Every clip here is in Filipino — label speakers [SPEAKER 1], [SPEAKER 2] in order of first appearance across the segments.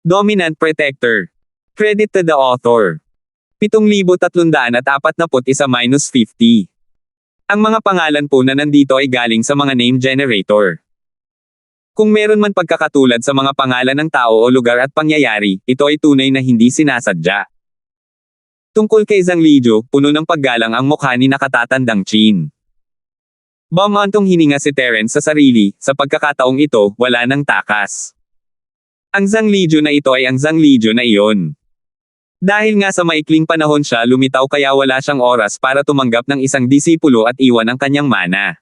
[SPEAKER 1] Dominant Protector. Credit to the author. 7,341-50. Ang mga pangalan po na nandito ay galing sa mga name generator. Kung meron man pagkakatulad sa mga pangalan ng tao o lugar at pangyayari, ito ay tunay na hindi sinasadya. Tungkol kay Zhang Lijiu, puno ng paggalang ang mukha ni nakatatandang Qin. Bumantong hininga si Terence sa sarili, sa pagkakataong ito, wala nang takas. Ang Zhang Lijiu na ito ay ang Zhang Lijiu na iyon. Dahil nga sa maikling panahon siya lumitaw kaya wala siyang oras para tumanggap ng isang disipulo at iwan ang kanyang mana.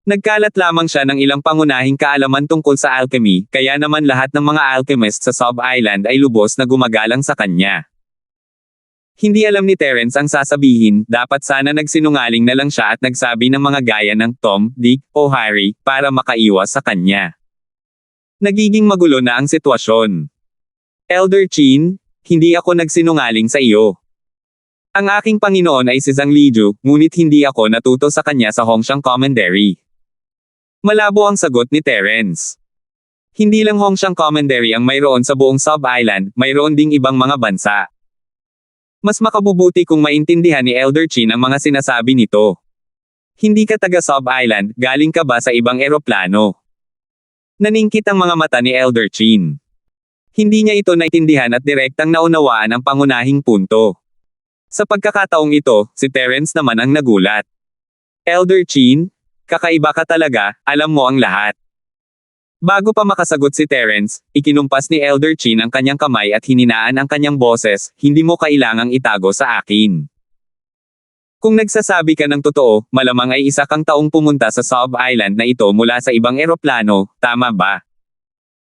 [SPEAKER 1] Nagkalat lamang siya ng ilang pangunahing kaalaman tungkol sa alchemy, kaya naman lahat ng mga alchemist sa Sub-Island ay lubos na gumagalang sa kanya. Hindi alam ni Terence ang sasabihin, dapat sana nagsinungaling na lang siya at nagsabi ng mga gaya ng Tom, Dick, o Harry, para makaiwas sa kanya. Nagiging magulo na ang sitwasyon. Elder Qin, hindi ako nagsinungaling sa iyo. Ang aking Panginoon ay si Zhang Lijiu, ngunit hindi ako natuto sa kanya sa Hongshan Commandery. Malabo ang sagot ni Terence. Hindi lang Hongshan Commandery ang mayroon sa buong Sub-Island, mayroon ding ibang mga bansa. Mas makabubuti kung maintindihan ni Elder Qin ang mga sinasabi nito. Hindi ka taga Sub-Island, galing ka ba sa ibang eroplano? Naningkit ang mga mata ni Elder Qin. Hindi niya ito naintindihan at direktang naunawaan ang pangunahing punto. Sa pagkakataong ito, si Terence naman ang nagulat. Elder Qin, kakaiba ka talaga, alam mo ang lahat. Bago pa makasagot si Terence, ikinumpas ni Elder Qin ang kanyang kamay at hininaan ang kanyang boses, hindi mo kailangang itago sa akin. Kung nagsasabi ka ng totoo, malamang ay isa kang taong pumunta sa Sub-Island na ito mula sa ibang eroplano, tama ba?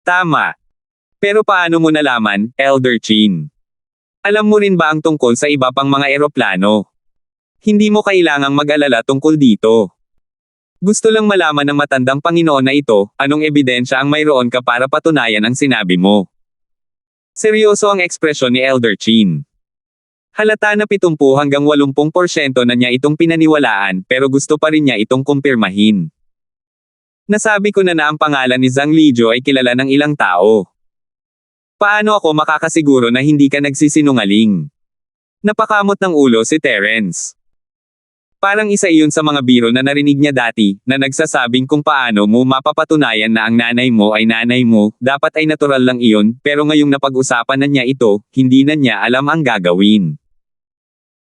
[SPEAKER 1] Tama. Pero paano mo nalaman, Elder Qin? Alam mo rin ba ang tungkol sa iba pang mga eroplano? Hindi mo kailangang mag-alala tungkol dito. Gusto lang malaman ng matandang Panginoon na ito, anong ebidensya ang mayroon ka para patunayan ang sinabi mo. Seryoso ang ekspresyon ni Elder Qin. Halata na 70 hanggang 80% na niya itong pinaniwalaan, pero gusto pa rin niya itong kumpirmahin. Nasabi ko na ang pangalan ni Zhang Lijiu ay kilala ng ilang tao. Paano ako makakasiguro na hindi ka nagsisinungaling? Napakamot ng ulo si Terence. Parang isa iyon sa mga biro na narinig niya dati, na nagsasabing kung paano mo mapapatunayan na ang nanay mo ay nanay mo, dapat ay natural lang iyon, pero ngayong napag-usapan na niya ito, hindi na niya alam ang gagawin.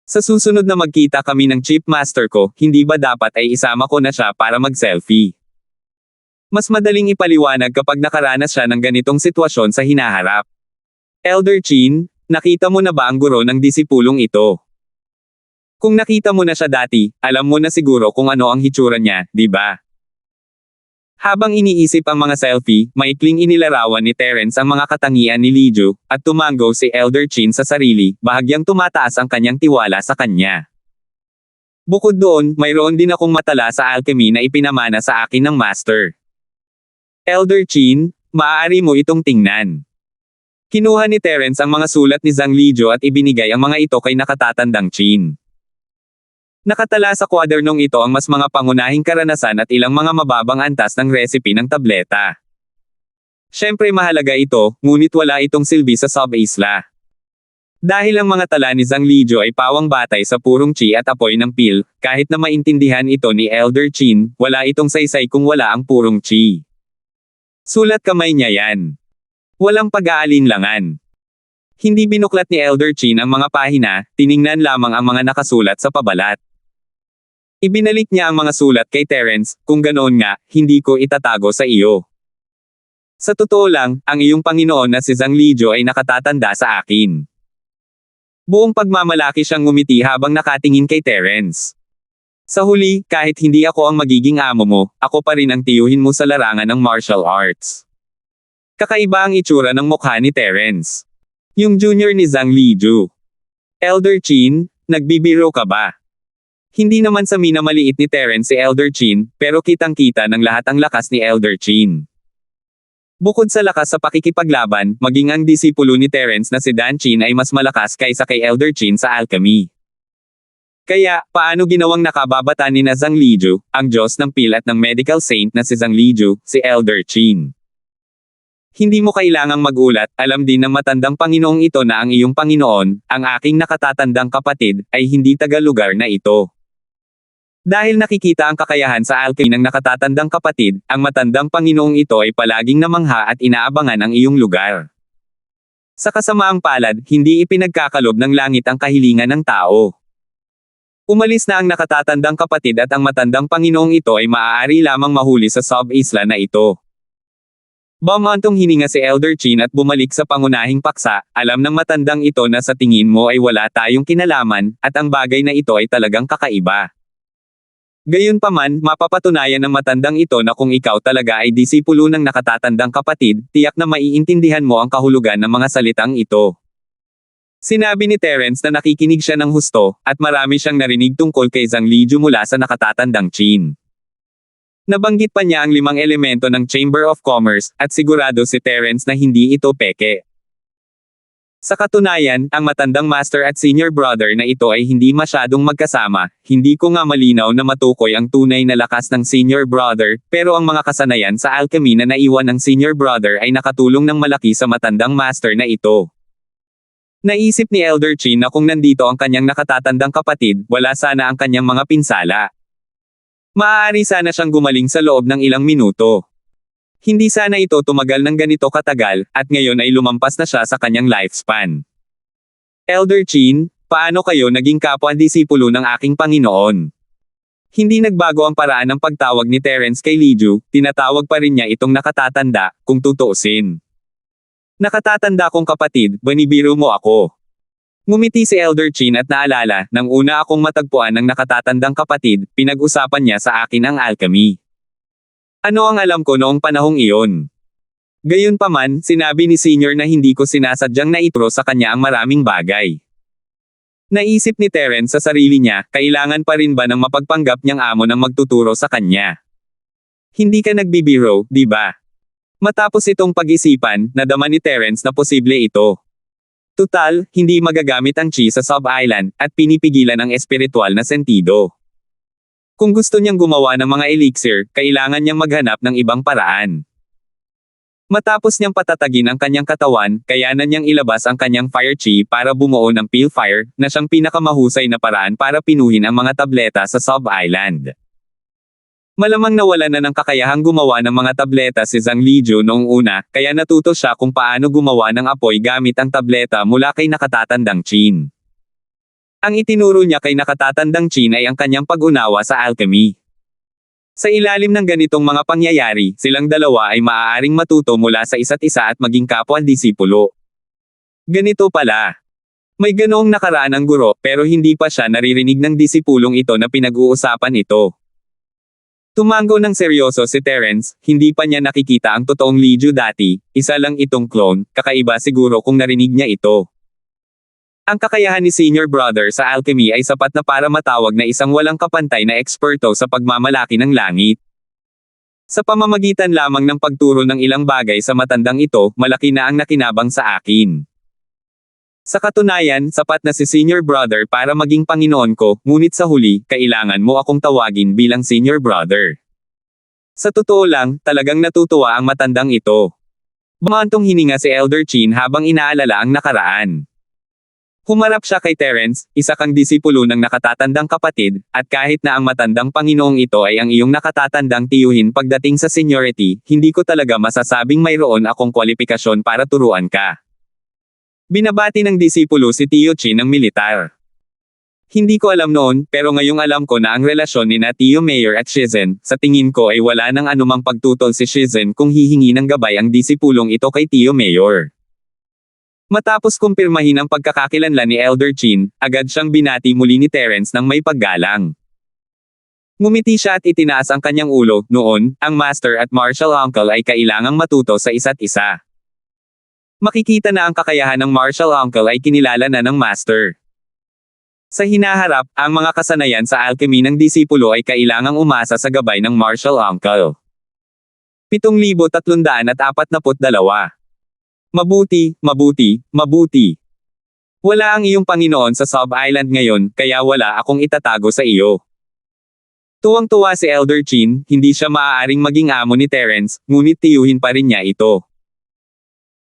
[SPEAKER 1] Sa susunod na magkita kami ng Chief Master ko, hindi ba dapat ay isama ko na siya para mag-selfie? Mas madaling ipaliwanag kapag nakaranas siya ng ganitong sitwasyon sa hinaharap. Elder Qin, nakita mo na ba ang guro ng disipulong ito? Kung nakita mo na siya dati, alam mo na siguro kung ano ang hitsura niya, di ba? Habang iniisip ang mga selfie, maikling inilarawan ni Terence ang mga katangian ni Lijiu, at tumango si Elder Qin sa sarili, bahagyang tumataas ang kanyang tiwala sa kanya. Bukod doon, mayroon din akong matala sa alchemy na ipinamana sa akin ng master. Elder Qin, maaari mo itong tingnan. Kinuha ni Terence ang mga sulat ni Zhang Lijiu at ibinigay ang mga ito kay nakatatandang Qin. Nakatala sa kwadernong ito ang mas mga pangunahing karanasan at ilang mga mababang antas ng recipe ng tableta. Siyempre mahalaga ito, ngunit wala itong silbi sa sub-isla. Dahil ang mga tala ni Zhang Lijiu ay pawang batay sa purong chi at apoy ng pil, kahit na maintindihan ito ni Elder Qin, wala itong saysay kung wala ang purong chi. Sulat kamay niya yan. Walang pag-aalinlangan. Hindi binuklat ni Elder Qin ang mga pahina, tiningnan lamang ang mga nakasulat sa pabalat. Ibinalik niya ang mga sulat kay Terence, kung ganoon nga, hindi ko itatago sa iyo. Sa totoo lang, ang iyong Panginoon na si Zhang Lijiu ay nakatatanda sa akin. Buong pagmamalaki siyang ngumiti habang nakatingin kay Terence. Sa huli, kahit hindi ako ang magiging amo mo, ako pa rin ang tiyuhin mo sa larangan ng martial arts. Kakaiba ang itsura ng mukha ni Terence. Yung junior ni Zhang Lijiu. Elder Qin, nagbibiro ka ba? Hindi naman sa minamaliit ni Terence si Elder Qin, pero kitang-kita ng lahat ang lakas ni Elder Qin. Bukod sa lakas sa pakikipaglaban, maging ang disipulo ni Terence na si Dan Qin ay mas malakas kaysa kay Elder Qin sa alchemy. Kaya, paano ginawang nakababata ni na Zhang Lijiu, ang Diyos ng pil at ng medical saint na si Zhang Lijiu, si Elder Qin? Hindi mo kailangang magulat, alam din ng matandang Panginoong ito na ang iyong Panginoon, ang aking nakatatandang kapatid, ay hindi taga-lugar na ito. Dahil nakikita ang kakayahan sa alchemy ng nakatatandang kapatid, ang matandang Panginoong ito ay palaging namangha at inaabangan ang iyong lugar. Sa kasamaang palad, hindi ipinagkakalob ng langit ang kahilingan ng tao. Umalis na ang nakatatandang kapatid at ang matandang Panginoong ito ay maaari lamang mahuli sa sub-isla na ito. Bumantong hininga si Elder Chin at bumalik sa pangunahing paksa, alam ng matandang ito na sa tingin mo ay wala tayong kinalaman, at ang bagay na ito ay talagang kakaiba. Gayunpaman, mapapatunayan ng matandang ito na kung ikaw talaga ay disipulo ng nakatatandang kapatid, tiyak na maiintindihan mo ang kahulugan ng mga salitang ito. Sinabi ni Terence na nakikinig siya ng husto, at marami siyang narinig tungkol kay Zhang Liju mula sa nakatatandang Chin. Nabanggit pa niya ang 5 elemento ng Chamber of Commerce, at sigurado si Terence na hindi ito peke. Sa katunayan, ang matandang master at senior brother na ito ay hindi masyadong magkasama, hindi ko nga malinaw na matukoy ang tunay na lakas ng senior brother, pero ang mga kasanayan sa alchemy na naiwan ng senior brother ay nakatulong ng malaki sa matandang master na ito. Naisip ni Elder Chin na kung nandito ang kanyang nakatatandang kapatid, wala sana ang kanyang mga pinsala. Maaari sana siyang gumaling sa loob ng ilang minuto. Hindi sana ito tumagal ng ganito katagal, at ngayon ay lumampas na siya sa kanyang lifespan. Elder Chin, paano kayo naging kapwa-disipulo ng aking Panginoon? Hindi nagbago ang paraan ng pagtawag ni Terence kay Liju, tinatawag pa rin niya itong nakatatanda, kung tutuusin. Nakatatanda kong kapatid, banibiro mo ako. Ngumiti si Elder Chin at naalala, nang una akong matagpuan ng nakatatandang kapatid, pinag-usapan niya sa akin ang alchemy. Ano ang alam ko noong panahong iyon? Gayunpaman, sinabi ni Senior na hindi ko sinasadyang naitro sa kanya ang maraming bagay. Naisip ni Terence sa sarili niya, kailangan pa rin ba ng mapagpanggap niyang amo ng magtuturo sa kanya? Hindi ka nagbibiro, di ba? Matapos itong pag-isipan, nadama ni Terence na posible ito. Tutal, hindi magagamit ang chi sa sub-island, at pinipigilan ang espiritual na sentido. Kung gusto niyang gumawa ng mga elixir, kailangan niyang maghanap ng ibang paraan. Matapos niyang patatagin ang kanyang katawan, kayanan niyang ilabas ang kanyang fire chi para bumuo ng pale fire, na siyang pinakamahusay na paraan para pinuhin ang mga tableta sa sub-island. Malamang nawalan na ng kakayahang gumawa ng mga tableta si Zhang Liju noong una, kaya natuto siya kung paano gumawa ng apoy gamit ang tableta mula kay nakatatandang Chin. Ang itinuro niya kay nakatatandang Chin ay ang kanyang pag-unawa sa alchemy. Sa ilalim ng ganitong mga pangyayari, silang dalawa ay maaaring matuto mula sa isa't isa at maging kapwa-disipulo. Ganito pala. May ganoong nakaraan ang guro, pero hindi pa siya naririnig ng disipulong ito na pinag-uusapan ito. Tumango ng seryoso si Terence, hindi pa niya nakikita ang totoong Liju dati, isa lang itong clone, kakaiba siguro kung narinig niya ito. Ang kakayahan ni senior brother sa alchemy ay sapat na para matawag na isang walang kapantay na eksperto sa pagmamalaki ng langit. Sa pamamagitan lamang ng pagturo ng ilang bagay sa matandang ito, malaki na ang nakinabang sa akin. Sa katunayan, sapat na si senior brother para maging Panginoon ko, ngunit sa huli, kailangan mo akong tawagin bilang senior brother. Sa totoo lang, talagang natutuwa ang matandang ito. Bumantong hininga si Elder Chin habang inaalala ang nakaraan. Humarap siya kay Terence, isa kang disipulo ng nakatatandang kapatid, at kahit na ang matandang Panginoong ito ay ang iyong nakatatandang tiyuhin pagdating sa seniority, hindi ko talaga masasabing mayroon akong kwalifikasyon para turuan ka. Binabati ng disipulo si Tio Chin ng militar. Hindi ko alam noon, pero ngayong alam ko na ang relasyon ni na Tio Mayor at Shizen, sa tingin ko ay wala nang anumang pagtutol si Shizen kung hihingi ng gabay ang disipulong ito kay Tio Mayor. Matapos kumpirmahin ang pagkakakilanlan ni Elder Chin, agad siyang binati muli ni Terence ng may paggalang. Ngumiti siya at itinaas ang kanyang ulo, noon, ang master at martial uncle ay kailangang matuto sa isa't isa. Makikita na ang kakayahan ng martial uncle ay kinilala na ng master. Sa hinaharap, ang mga kasanayan sa alchemy ng disipulo ay kailangang umasa sa gabay ng martial uncle. 7,342. Mabuti, mabuti, mabuti. Wala ang iyong Panginoon sa sub-island ngayon, kaya wala akong itatago sa iyo. Tuwang-tuwa si Elder Chin, hindi siya maaaring maging amo ni Terence, ngunit tiyuhin pa rin niya ito.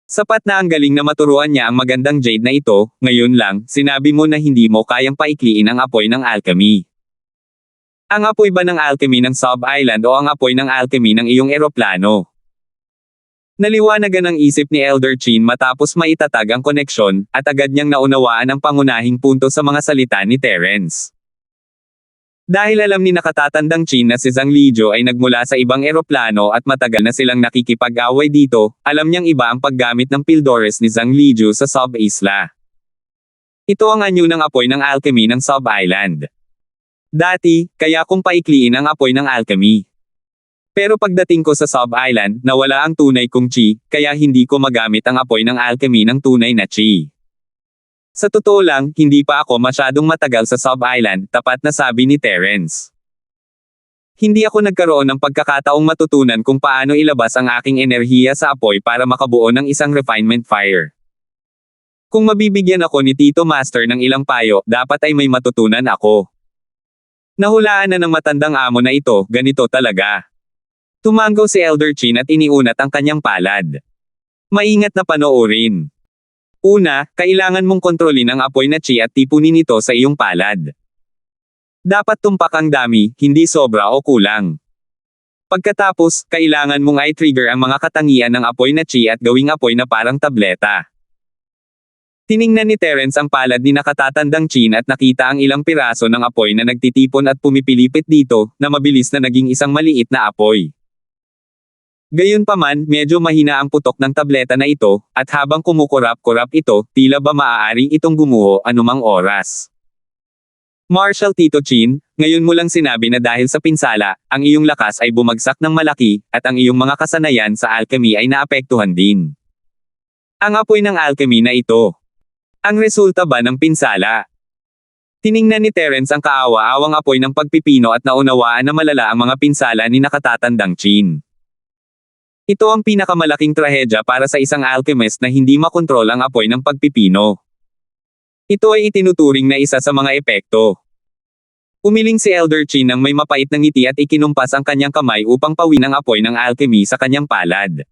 [SPEAKER 1] Sapat na ang galing na maturuan niya ang magandang jade na ito, ngayon lang, sinabi mo na hindi mo kayang paikliin ang apoy ng alchemy. Ang apoy ba ng alchemy ng sub-island o ang apoy ng alchemy ng iyong eroplano? Naliwanagan ang isip ni Elder Chin matapos maitatag ang koneksyon, at agad niyang naunawaan ang pangunahing punto sa mga salita ni Terence. Dahil alam ni nakatatandang Chin na si Zhang Lijiu ay nagmula sa ibang eroplano at matagal na silang nakikipag-away dito, alam niyang iba ang paggamit ng Pildores ni Zhang Lijiu sa sub-isla. Ito ang anyo ng apoy ng alchemy ng sub-island. Dati, kaya kong paikliin ang apoy ng alchemy. Pero pagdating ko sa sub-island, nawala ang tunay kong chi, kaya hindi ko magamit ang apoy ng alchemy ng tunay na chi. Sa totoo lang, hindi pa ako masyadong matagal sa sub-island, tapat na sabi ni Terence. Hindi ako nagkaroon ng pagkakataong matutunan kung paano ilabas ang aking enerhiya sa apoy para makabuo ng isang refinement fire. Kung mabibigyan ako ni Tito Master ng ilang payo, dapat ay may matutunan ako. Nahulaan na ng matandang amo na ito, ganito talaga. Tumango si Elder Chin at iniunat ang kanyang palad. Maingat na panoorin. Una, kailangan mong kontrolin ang apoy na chi at tipunin ito sa iyong palad. Dapat tumpak ang dami, hindi sobra o kulang. Pagkatapos, kailangan mong i-trigger ang mga katangian ng apoy na chi at gawing apoy na parang tableta. Tiningnan ni Terence ang palad ni nakatatandang Chin at nakita ang ilang piraso ng apoy na nagtitipon at pumipilipit dito, na mabilis na naging isang maliit na apoy. Gayunpaman, medyo mahina ang putok ng tableta na ito, at habang kumukurap-kurap ito, tila ba maaari itong gumuho anumang oras. Marshal Tito Chin, ngayon mo lang sinabi na dahil sa pinsala, ang iyong lakas ay bumagsak ng malaki, at ang iyong mga kasanayan sa alchemy ay naapektuhan din. Ang apoy ng alchemy na ito. Ang resulta ba ng pinsala? Tiningnan ni Terence ang kaawa-awang apoy ng pagpipino at naunawaan na malala ang mga pinsala ni nakatatandang Chin. Ito ang pinakamalaking trahedya para sa isang alchemist na hindi makontrol ang apoy ng pagpipino. Ito ay itinuturing na isa sa mga epekto. Umiling si Elder Chin ng may mapait na ngiti at ikinumpas ang kanyang kamay upang pawin ang apoy ng alchemy sa kanyang palad.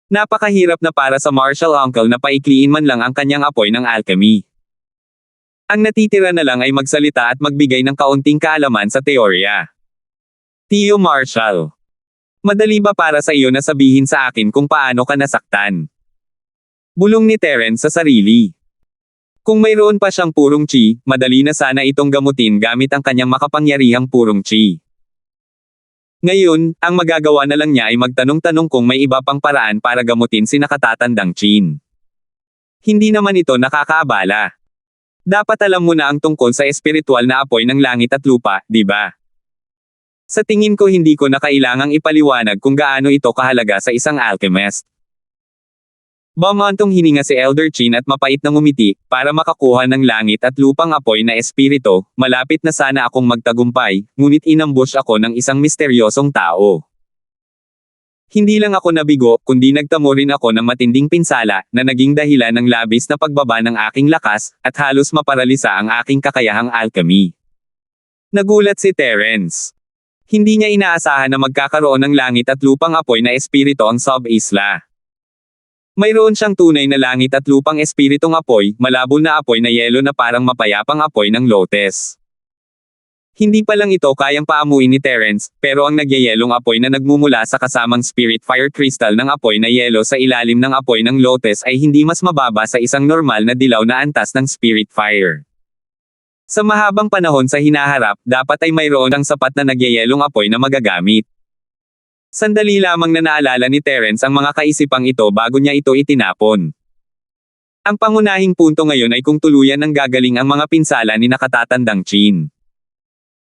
[SPEAKER 1] Napakahirap na para sa martial uncle na paikliin man lang ang kanyang apoy ng alchemy. Ang natitira na lang ay magsalita at magbigay ng kaunting kaalaman sa teorya. Tio Marshall. Madali ba para sa iyo na sabihin sa akin kung paano ka nasaktan? Bulong ni Terence sa sarili. Kung mayroon pa siyang purong chi, madali na sana itong gamutin gamit ang kanyang makapangyarihang purong chi. Ngayon, ang magagawa na lang niya ay magtanong-tanong kung may iba pang paraan para gamutin si nakatatandang Chin. Hindi naman ito nakakaabala. Dapat alam mo na ang tungkol sa espiritual na apoy ng langit at lupa, di ba? Sa tingin ko hindi ko na kailangang ipaliwanag kung gaano ito kahalaga sa isang alchemist. Bumantong hininga si Elder Chin at mapait na ngumiti, para makakuha ng langit at lupang apoy na espirito, malapit na sana akong magtagumpay, ngunit inambush ako ng isang misteryosong tao. Hindi lang ako nabigo, kundi nagtamo rin ako ng matinding pinsala, na naging dahilan ng labis na pagbaba ng aking lakas, at halos maparalisa ang aking kakayahang alchemy. Nagulat si Terence. Hindi niya inaasahan na magkakaroon ng langit at lupang apoy na espiritu ang sub-isla. Mayroon siyang tunay na langit at lupang espiritong apoy, malabo na apoy na yelo na parang mapayapang apoy ng lotes. Hindi pa lang ito kayang paamuin ni Terence, pero ang nagyayelong apoy na nagmumula sa kasamang spirit fire crystal ng apoy na yelo sa ilalim ng apoy ng lotes ay hindi mas mababa sa isang normal na dilaw na antas ng spirit fire. Sa mahabang panahon sa hinaharap, dapat ay mayroon ang sapat na nagyayelong apoy na magagamit. Sandali lamang na naalala ni Terence ang mga kaisipang ito bago niya ito itinapon. Ang pangunahing punto ngayon ay kung tuluyan ng gagaling ang mga pinsala ni nakatatandang Chin.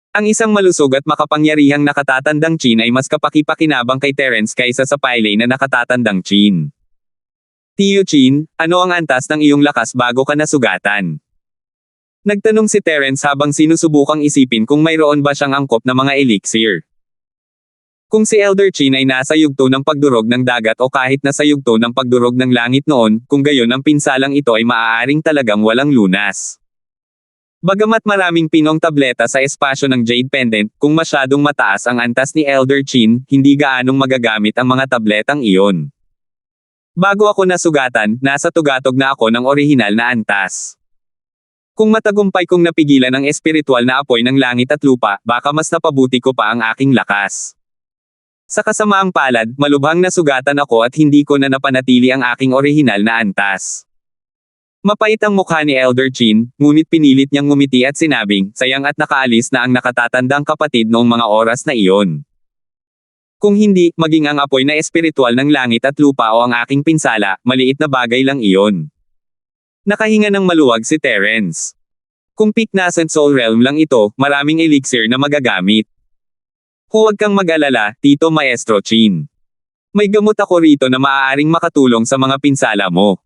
[SPEAKER 1] Ang isang malusog at makapangyarihang nakatatandang Chin ay mas kapaki-pakinabang kay Terence kaysa sa Pyle na nakatatandang Chin. Tio Chin, ano ang antas ng iyong lakas bago ka nasugatan? Nagtanong si Terence habang sinusubukang isipin kung mayroon ba siyang angkop na mga elixir. Kung si Elder Chin ay nasa yugto ng pagdurog ng dagat o kahit nasa yugto ng pagdurog ng langit noon, kung gayon ang pinsalang ito ay maaaring talagang walang lunas. Bagamat maraming pinong tableta sa espasyo ng Jade Pendant, kung masyadong mataas ang antas ni Elder Chin, hindi gaanong magagamit ang mga tabletang iyon. Bago ako nasugatan, nasa tugatog na ako ng orihinal na antas. Kung matagumpay kong napigilan ang espiritual na apoy ng langit at lupa, baka mas napabuti ko pa ang aking lakas. Sa kasamaang palad, malubhang nasugatan ako at hindi ko na napanatili ang aking orihinal na antas. Mapait ang mukha ni Elder Chin, ngunit pinilit niyang ngumiti at sinabing, sayang at nakaalis na ang nakatatandang kapatid noong mga oras na iyon. Kung hindi, maging ang apoy na espiritual ng langit at lupa o ang aking pinsala, maliit na bagay lang iyon. Nakahinga ng maluwag si Terence. Kung peak nascent soul realm lang ito, maraming elixir na magagamit. Huwag kang mag-alala, Tito Maestro Chin. May gamot ako rito na maaaring makatulong sa mga pinsala mo.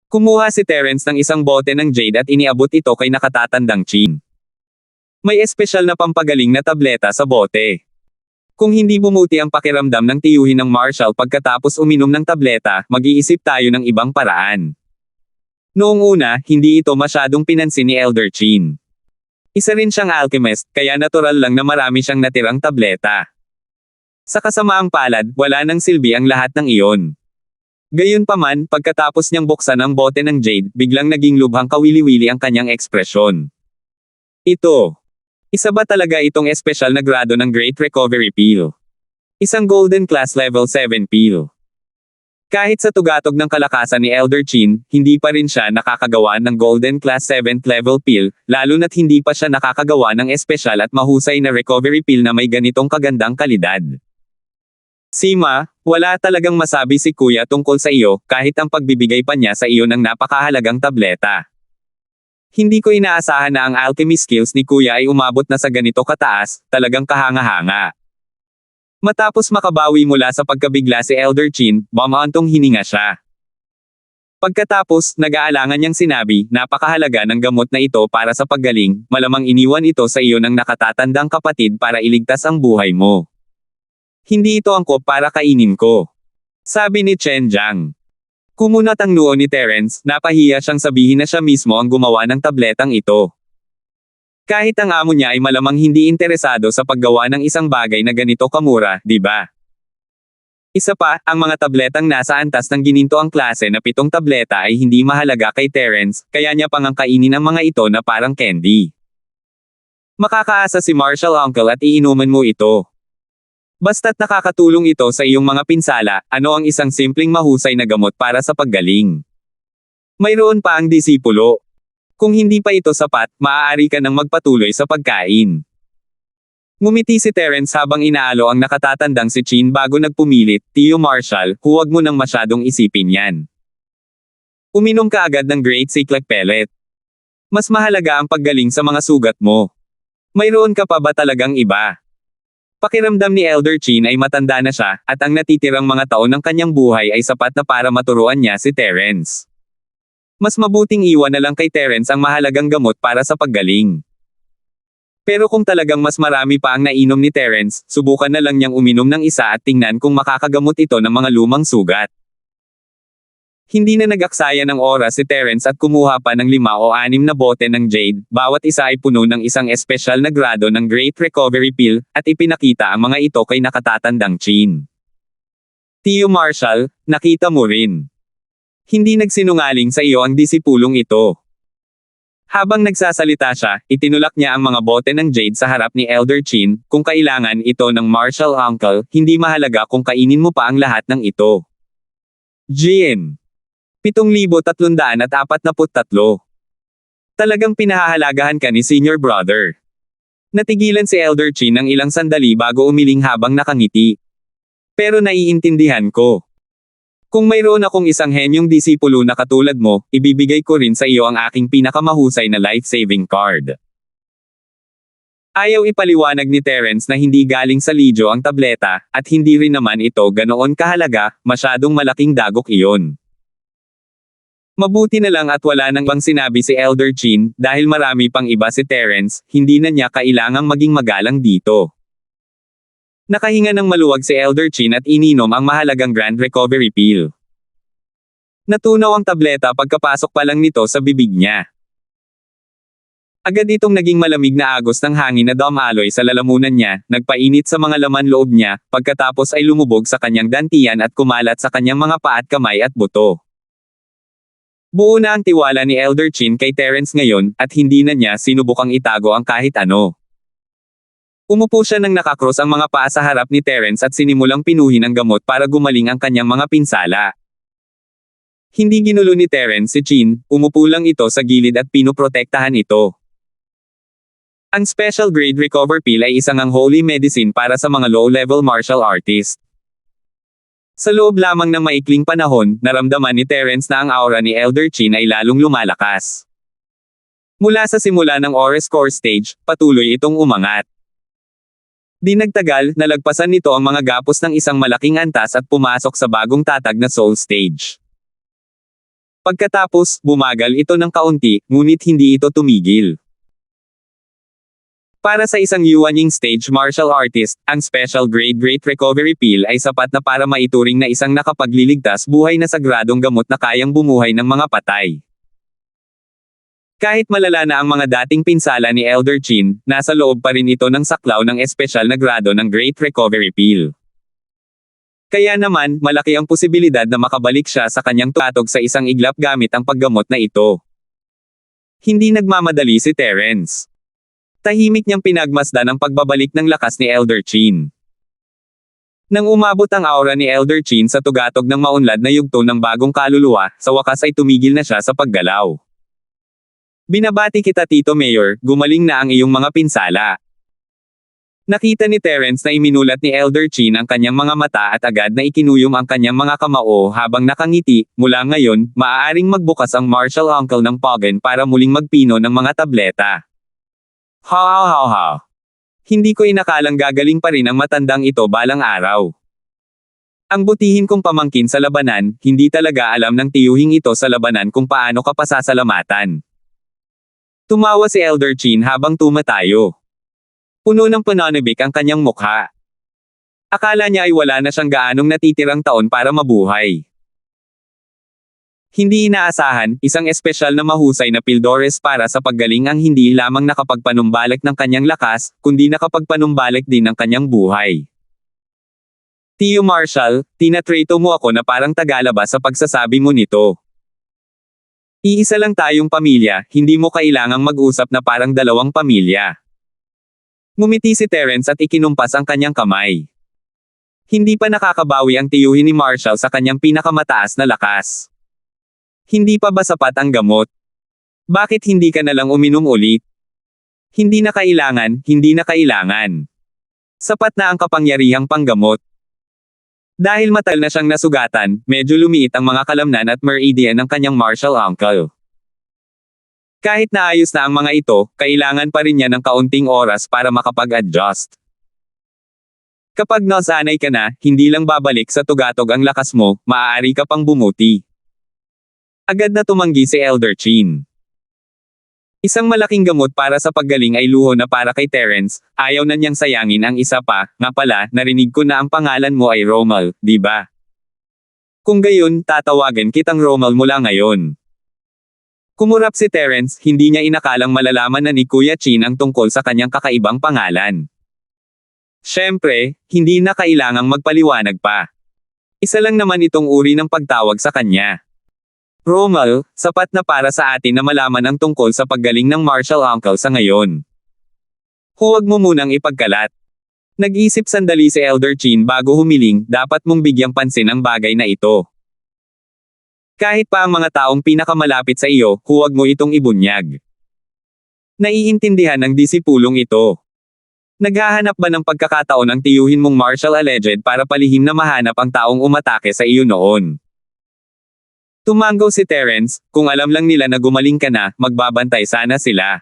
[SPEAKER 1] Kumuha si Terence ng isang bote ng jade at iniabot ito kay nakatatandang Chin. May espesyal na pampagaling na tableta sa bote. Kung hindi bumuti ang pakiramdam ng tiyuhin ng Marshall pagkatapos uminom ng tableta, mag-iisip tayo ng ibang paraan. Noong una, hindi ito masyadong pinansin ni Elder Chin. Isa rin siyang alchemist, kaya natural lang na marami siyang natirang tableta. Sa kasamaang palad, wala nang silbi ang lahat ng iyon. Gayunpaman, pagkatapos niyang buksan ang bote ng jade, biglang naging lubhang kawili-wili ang kanyang ekspresyon. Ito. Isa ba talaga itong espesyal na grado ng Great Recovery Pill? Isang Golden Class Level 7 Pill. Kahit sa tugatog ng kalakasan ni Elder Chin, hindi pa rin siya nakakagawa ng Golden Class 7th Level Pill, lalo na't hindi pa siya nakakagawa ng espesyal at mahusay na recovery pill na may ganitong kagandang kalidad. Sima, wala talagang masabi si Kuya tungkol sa iyo, kahit ang pagbibigay pa niya sa iyo ng napakahalagang tableta. Hindi ko inaasahan na ang alchemy skills ni Kuya ay umabot na sa ganito kataas, talagang kahanga-hanga. Matapos makabawi mula sa pagkabigla si Elder Chin, bumantong hininga siya. Pagkatapos, nag-aalangan niyang sinabi, napakahalaga ng gamot na ito para sa paggaling, malamang iniwan ito sa iyo ng nakatatandang kapatid para iligtas ang buhay mo. Hindi ito angkop para kainin ko. Sabi ni Chen Jiang. Kumunat ang noo ni Terence, napahiya siyang sabihin na siya mismo ang gumawa ng tabletang ito. Kahit ang amo niya ay malamang hindi interesado sa paggawa ng isang bagay na ganito kamura, di ba? Isa pa, ang mga tabletang nasa antas ng ginintoang klase na 7 tableta ay hindi mahalaga kay Terence, kaya niya pang kainin ang mga ito na parang candy. Makakaasa si Marshall Uncle at iinuman mo ito. Basta't nakakatulong ito sa iyong mga pinsala, ano ang isang simpleng mahusay na gamot para sa paggaling. Mayroon pa ang disipulo. Kung hindi pa ito sapat, maaari ka nang magpatuloy sa pagkain. Ngumiti si Terence habang inaalo ang nakatatandang si Chin bago nagpumilit, Tio Marshall, huwag mo nang masyadong isipin yan. Uminom ka agad ng Great Cyclic Pellet. Mas mahalaga ang paggaling sa mga sugat mo. Mayroon ka pa ba talagang iba? Pakiramdam ni Elder Chin ay matanda na siya, at ang natitirang mga taon ng kanyang buhay ay sapat na para maturuan niya si Terence. Mas mabuting iwan na lang kay Terence ang mahalagang gamot para sa paggaling. Pero kung talagang mas marami pa ang nainom ni Terence, subukan na lang niyang uminom ng isa at tingnan kung makakagamot ito ng mga lumang sugat. Hindi na nag-aksaya ng oras si Terence at kumuha pa ng 5 o 6 na bote ng jade, bawat isa ay puno ng isang espesyal na grado ng Great Recovery Pill, at ipinakita ang mga ito kay nakatatandang Chin. Tio Marshall, nakita mo rin. Hindi nagsinungaling sa iyo ang disipulong ito. Habang nagsasalita siya, itinulak niya ang mga bote ng jade sa harap ni Elder Chin, kung kailangan ito ng Marshall Uncle, hindi mahalaga kung kainin mo pa ang lahat ng ito. Jin. 7,343. Talagang pinahahalagahan ka ni Senior Brother. Natigilan si Elder Chin ng ilang sandali bago umiling habang nakangiti. Pero naiintindihan ko. Kung mayroon akong isang henyong disipulo na katulad mo, ibibigay ko rin sa iyo ang aking pinakamahusay na life-saving card. Ayaw ipaliwanag ni Terence na hindi galing sa lidyo ang tableta, at hindi rin naman ito ganoon kahalaga, masyadong malaking dagok iyon. Mabuti na lang at wala nang bang sinabi si Elder Chin, dahil marami pang iba si Terence, hindi na niya kailangang maging magalang dito. Nakahinga ng maluwag si Elder Chin at ininom ang mahalagang Grand Recovery Pill. Natunaw ang tableta pagkapasok pa lang nito sa bibig niya. Agad itong naging malamig na agos ng hangin na dumaloy sa lalamunan niya, nagpainit sa mga laman loob niya, pagkatapos ay lumubog sa kanyang dantian at kumalat sa kanyang mga paa at kamay at buto. Buo na ang tiwala ni Elder Chin kay Terence ngayon, at hindi na niya sinubukang itago ang kahit ano. Umupo siya nang nakakross ang mga paa sa harap ni Terence at sinimulang pinuhin ang gamot para gumaling ang kanyang mga pinsala. Hindi ginulo ni Terence si Chin, umupo lang ito sa gilid at pinoprotektahan ito. Ang Special Grade Recover Pill ay isang unholy medicine para sa mga low-level martial artist. Sa loob lamang ng maikling panahon, naramdaman ni Terence na ang aura ni Elder Chin ay lalong lumalakas. Mula sa simula ng Aura Core Stage, patuloy itong umangat. Di nagtagal, nalagpasan nito ang mga gapos ng isang malaking antas at pumasok sa bagong tatag na Soul Stage. Pagkatapos, bumagal ito ng kaunti, ngunit hindi ito tumigil. Para sa isang Yuanying stage martial artist, ang Special Grade Great Recovery Pill ay sapat na para maituring na isang nakapagliligtas buhay na sagradong gamot na kayang bumuhay ng mga patay. Kahit malala na ang mga dating pinsala ni Elder Chin, nasa loob pa rin ito ng saklaw ng espesyal na grado ng Great Recovery Pill. Kaya naman, malaki ang posibilidad na makabalik siya sa kanyang tuatog sa isang iglap gamit ang paggamot na ito. Hindi nagmamadali si Terence. Tahimik niyang pinagmasdan ang pagbabalik ng lakas ni Elder Chin. Nang umabot ang aura ni Elder Chin sa tugatog ng maunlad na yugto ng bagong kaluluwa, sa wakas ay tumigil na siya sa paggalaw. Binabati kita Tito Mayor, gumaling na ang iyong mga pinsala. Nakita ni Terence na iminulat ni Elder Chin ang kanyang mga mata at agad na ikinuyom ang kanyang mga kamao habang nakangiti. Mula ngayon, maaaring magbukas ang martial uncle ng Pogen para muling magpino ng mga tableta. Ha. Hindi ko inakalang gagaling pa rin ang matandang ito balang araw. Ang butihin kong pamangkin sa labanan, hindi talaga alam ng tiyuhing ito sa labanan kung paano ka pasasalamatan. Tumawa si Elder Chin habang tumatayo. Puno ng pananabik ang kanyang mukha. Akala niya ay wala na siyang gaanong natitirang taon para mabuhay. Hindi inaasahan, isang espesyal na mahusay na pildores para sa paggaling ang hindi lamang nakapagpanumbalik ng kanyang lakas, kundi nakapagpanumbalik din ng kanyang buhay. Tio Marshall, tinatrato mo ako na parang tagalaba sa pagsasabi mo nito. Iisa lang tayong pamilya, hindi mo kailangang mag-usap na parang dalawang pamilya. Ngumiti si Terence at ikinumpas ang kanyang kamay. Hindi pa nakakabawi ang tiyuhin ni Marshall sa kanyang pinakamataas na lakas. Hindi pa ba sapat ang gamot? Bakit hindi ka nalang uminom ulit? Hindi na kailangan. Sapat na ang kapangyarihang panggamot. Dahil matal na siyang nasugatan, medyo lumiit ang mga kalamnan at meridian ng kanyang martial uncle. Kahit naayos na ang mga ito, kailangan pa rin niya ng kaunting oras para makapag-adjust. Kapag nasanay ka na, hindi lang babalik sa tugatog ang lakas mo, maaari ka pang bumuti. Agad na tumanggi si Elder Chin. Isang malaking gamot para sa paggaling ay luho na para kay Terence, ayaw na niyang sayangin ang isa pa. Nga pala, narinig ko na ang pangalan mo ay Romal, di ba? Kung gayon, tatawagan kitang Romal mula ngayon. Kumurap si Terence, hindi niya inakalang malalaman na ni Kuya Chin ang tungkol sa kanyang kakaibang pangalan. Siyempre, hindi na kailangang magpaliwanag pa. Isa lang naman itong uri ng pagtawag sa kanya. Romal, sapat na para sa atin na malaman ang tungkol sa paggaling ng martial uncle sa ngayon. Huwag mo munang ipagkalat. Nag-isip sandali si Elder Chin bago humiling, dapat mong bigyang pansin ang bagay na ito. Kahit pa ang mga taong pinakamalapit sa iyo, huwag mo itong ibunyag. Naiintindihan ng disipulong ito. Naghahanap ba ng pagkakataon ang tiyuhin mong martial alleged para palihim na mahanap ang taong umatake sa iyo noon? Tumanggaw si Terence, kung alam lang nila na gumaling ka na, magbabantay sana sila.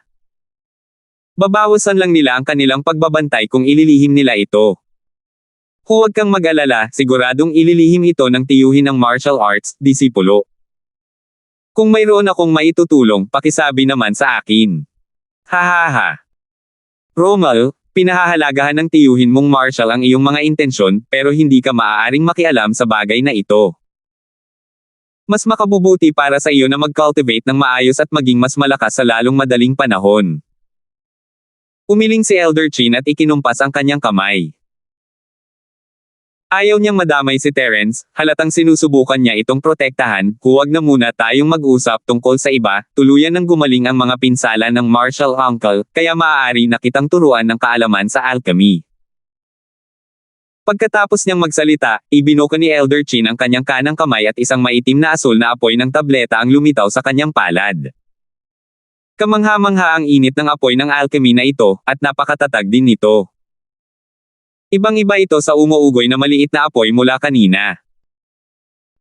[SPEAKER 1] Babawasan lang nila ang kanilang pagbabantay kung ililihim nila ito. Huwag kang mag-alala, siguradong ililihim ito ng tiyuhin ng martial arts, disipulo. Kung mayroon akong maitutulong, pakisabi naman sa akin. Hahaha. Romal, pinahahalagahan ng tiyuhin mong martial ang iyong mga intensyon, pero hindi ka maaaring makialam sa bagay na ito. Mas makabubuti para sa iyo na mag-cultivate ng maayos at maging mas malakas sa lalong madaling panahon. Umiling si Elder Chin at ikinumpas ang kanyang kamay. Ayaw niyang madamay si Terence, halatang sinusubukan niya itong protektahan, huwag na muna tayong mag-usap tungkol sa iba, tuluyan ng gumaling ang mga pinsala ng martial uncle, kaya maaari na kitang turuan ng kaalaman sa alchemy. Pagkatapos niyang magsalita, ibinuka ni Elder Chin ang kanyang kanang kamay at isang maitim na asul na apoy ng tableta ang lumitaw sa kanyang palad. Kamangha-mangha ang init ng apoy ng alchemy na ito, at napakatatag din nito. Ibang-iba ito sa umuugoy na maliit na apoy mula kanina.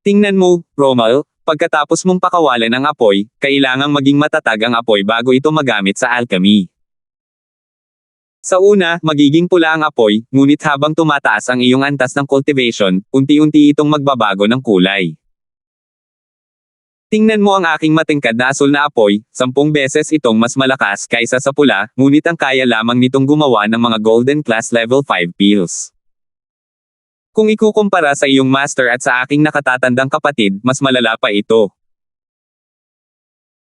[SPEAKER 1] Tingnan mo, Rommel, pagkatapos mong pakawalan ang apoy, kailangang maging matatag ang apoy bago ito magamit sa alchemy. Sa una, magiging pula ang apoy, ngunit habang tumataas ang iyong antas ng cultivation, unti-unti itong magbabago ng kulay. Tingnan mo ang aking matingkad na asul na apoy, 10 beses itong mas malakas kaysa sa pula, ngunit ang kaya lamang nitong gumawa ng mga golden class level 5 pills. Kung ikukumpara sa iyong master at sa aking nakatatandang kapatid, mas malala pa ito.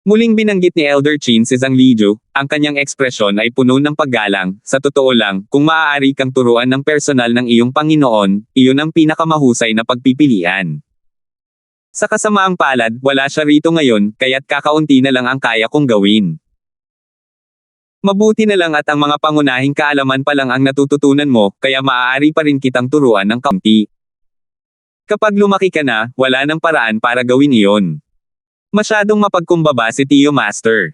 [SPEAKER 1] Muling binanggit ni Elder Chin si Zhang Liju, ang kanyang ekspresyon ay puno ng paggalang, sa totoo lang, kung maaari kang turuan ng personal ng iyong Panginoon, iyon ang pinakamahusay na pagpipilian. Sa kasamaang palad, wala siya rito ngayon, kaya't kakaunti na lang ang kaya kong gawin. Mabuti na lang at ang mga pangunahing kaalaman pa lang ang natututunan mo, kaya maaari pa rin kitang turuan ng kaunti. Kapag lumaki ka na, wala nang paraan para gawin iyon. Masyadong mapagkumbaba si Tio Master.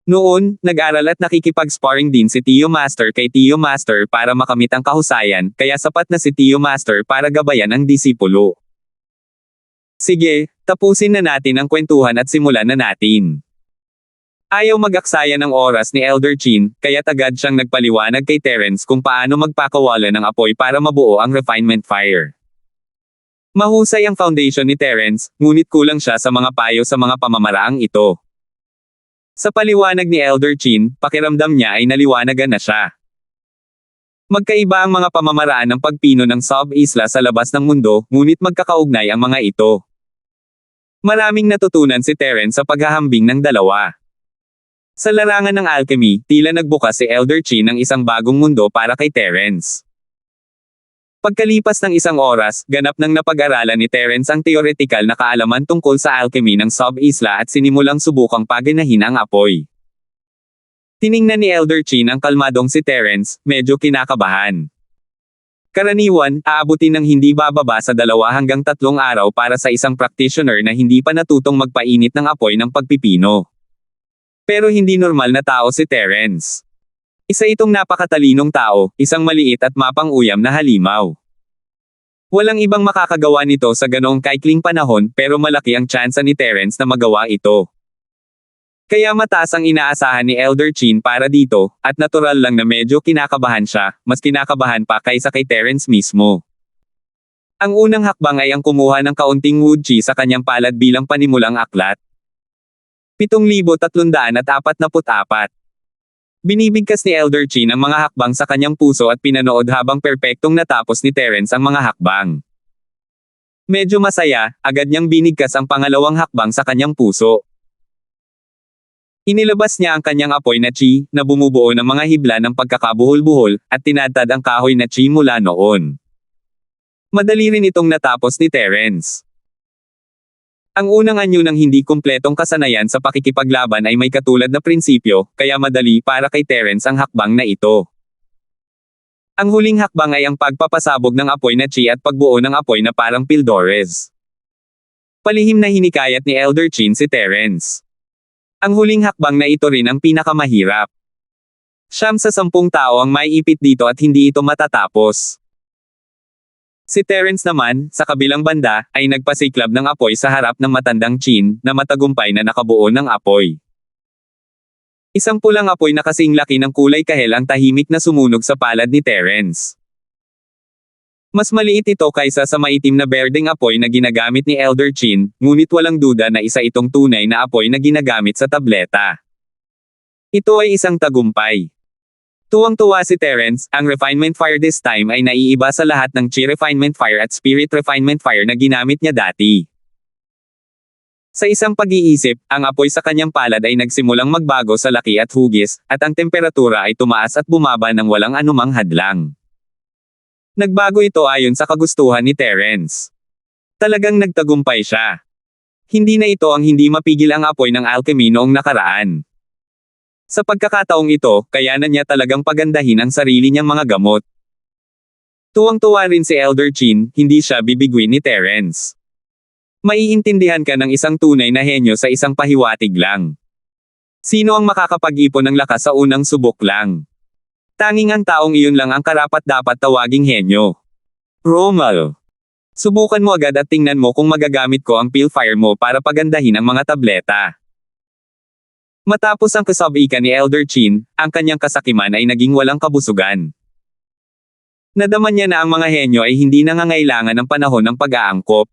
[SPEAKER 1] Noon, nag-aral at nakikipag-sparring din si Tio Master kay Tio Master para makamit ang kahusayan, kaya sapat na si Tio Master para gabayan ang disipulo. Sige, tapusin na natin ang kwentuhan at simulan na natin. Ayaw mag-aksaya ng oras ni Elder Chin, kaya't agad siyang nagpaliwanag kay Terence kung paano magpakawala ng apoy para mabuo ang refinement fire. Mahusay ang foundation ni Terence, ngunit kulang siya sa mga payo sa mga pamamaraang ito. Sa paliwanag ni Elder Chin, pakiramdam niya ay naliwanagan na siya. Magkaiba ang mga pamamaraan ng pagpino ng sub-isla sa labas ng mundo, ngunit magkakaugnay ang mga ito. Maraming natutunan si Terence sa paghahambing ng dalawa. Sa larangan ng alchemy, tila nagbukas si Elder Chin ng isang bagong mundo para kay Terence. Pagkalipas ng isang oras, ganap nang napag-aralan ni Terence ang teoretikal na kaalaman tungkol sa alchemy ng sub-isla at sinimulang subukang paganahin ang apoy. Tiningnan ni Elder Chin ang kalmadong si Terence, medyo kinakabahan. Karaniwan, aabutin ng hindi bababa sa 2 hanggang 3 araw para sa isang practitioner na hindi pa natutong magpainit ng apoy ng pagpipino. Pero hindi normal na tao si Terence. Isa itong napakatalinong tao, isang maliit at mapang-uyam na halimaw. Walang ibang makakagawa nito sa ganoong kaikling panahon, pero malaki ang tsansa ni Terence na magawa ito. Kaya mataas ang inaasahan ni Elder Chin para dito, at natural lang na medyo kinakabahan siya, mas kinakabahan pa kaysa kay Terence mismo. Ang unang hakbang ay ang kumuha ng kaunting wood chi sa kanyang palad bilang panimulang aklat. 7,344. Binibigkas ni Elder Chin ang mga hakbang sa kanyang puso at pinanood habang perpektong natapos ni Terence ang mga hakbang. Medyo masaya, agad niyang binigkas ang pangalawang hakbang sa kanyang puso. Inilabas niya ang kanyang apoy na chi, na bumubuo ng mga hibla ng pagkakabuhol-buhol, at tinadtad ang kahoy na chi mula noon. Madali rin itong natapos ni Terence. Ang unang anyo ng hindi kumpletong kasanayan sa pakikipaglaban ay may katulad na prinsipyo, kaya madali para kay Terence ang hakbang na ito. Ang huling hakbang ay ang pagpapasabog ng apoy na chi at pagbuo ng apoy na parang pildores. Palihim na hinikayat ni Elder Chin si Terence. Ang huling hakbang na ito rin ang pinakamahirap. 9 sa 10 tao ang maiipit dito at hindi ito matatapos. Si Terence naman, sa kabilang banda, ay nagpasiklab ng apoy sa harap ng matandang Chin, na matagumpay na nakabuo ng apoy. Isang pulang apoy na kasing laki ng kulay kahel ang tahimik na sumunog sa palad ni Terence. Mas maliit ito kaysa sa maitim na berdeng apoy na ginagamit ni Elder Chin, ngunit walang duda na isa itong tunay na apoy na ginagamit sa tableta. Ito ay isang tagumpay. Tuwang-tuwa si Terence, ang refinement fire this time ay naiiba sa lahat ng chi refinement fire at spirit refinement fire na ginamit niya dati. Sa isang pag-iisip, ang apoy sa kanyang palad ay nagsimulang magbago sa laki at hugis, at ang temperatura ay tumaas at bumaba ng walang anumang hadlang. Nagbago ito ayon sa kagustuhan ni Terence. Talagang nagtagumpay siya. Hindi na ito ang hindi mapigil ang apoy ng alchemy noong nakaraan. Sa pagkakataong ito, kaya na niya talagang pagandahin ang sarili niyang mga gamot. Tuwang-tuwa rin si Elder Chin, hindi siya bibiguin ni Terence. Maiintindihan ka ng isang tunay na henyo sa isang pahiwatig lang. Sino ang makakapag-ipon ng lakas sa unang subok lang? Tanging ang taong iyon lang ang karapat-dapat tawaging henyo. Romal. Subukan mo agad at tingnan mo kung magagamit ko ang Pilfire mo para pagandahin ang mga tableta. Matapos ang kasabikan ni Elder Chin, ang kanyang kasakiman ay naging walang kabusugan. Nadaman niya na ang mga henyo ay hindi nangangailangan ng panahon ng pag-aangkop.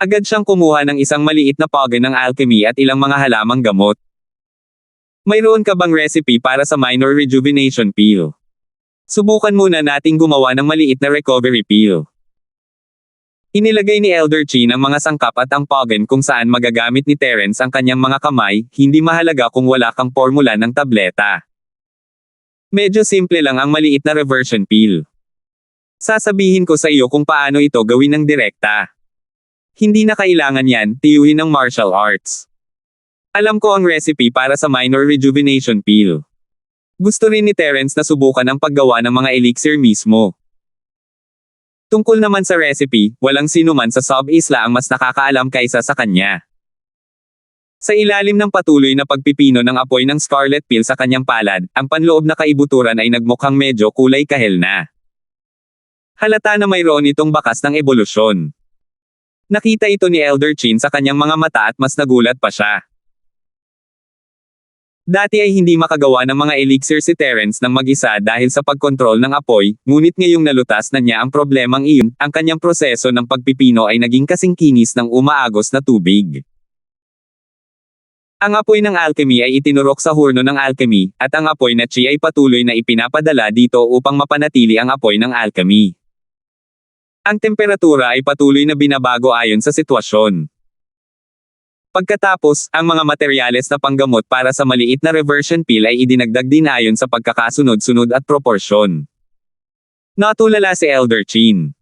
[SPEAKER 1] Agad siyang kumuha ng isang maliit na pagay ng alchemy at ilang mga halamang gamot. Mayroon ka bang recipe para sa minor rejuvenation pill? Subukan muna nating gumawa ng maliit na recovery pill. Inilagay ni Elder Chin ang mga sangkap at ang pagay kung saan magagamit ni Terence ang kanyang mga kamay, hindi mahalaga kung wala kang formula ng tableta. Medyo simple lang ang maliit na reversion pill. Sasabihin ko sa iyo kung paano ito gawin ng direkta. Hindi na kailangan yan, tiyuhin ng martial arts. Alam ko ang recipe para sa minor rejuvenation pill. Gusto rin ni Terence na subukan ang paggawa ng mga elixir mismo. Tungkol naman sa recipe, walang sinuman sa sub-isla ang mas nakakaalam kaysa sa kanya. Sa ilalim ng patuloy na pagpipino ng apoy ng scarlet pill sa kanyang palad, ang panloob na kaibuturan ay nagmukhang medyo kulay kahel na. Halata na mayroon itong bakas ng ebolusyon. Nakita ito ni Elder Chin sa kanyang mga mata at mas nagulat pa siya. Dati ay hindi makagawa ng mga elixir si Terence ng mag-isa dahil sa pagkontrol ng apoy, ngunit ngayong nalutas na niya ang problemang iyon, ang kanyang proseso ng pagpipino ay naging kasing kinis ng umaagos na tubig. Ang apoy ng alchemy ay itinurok sa hurno ng alchemy, at ang apoy na chi ay patuloy na ipinapadala dito upang mapanatili ang apoy ng alchemy. Ang temperatura ay patuloy na binabago ayon sa sitwasyon. Pagkatapos, ang mga materyales na panggamot para sa maliit na reversion pill ay idinagdag din ayon sa pagkakasunod-sunod at proporsyon. Natulala si Elder Chin.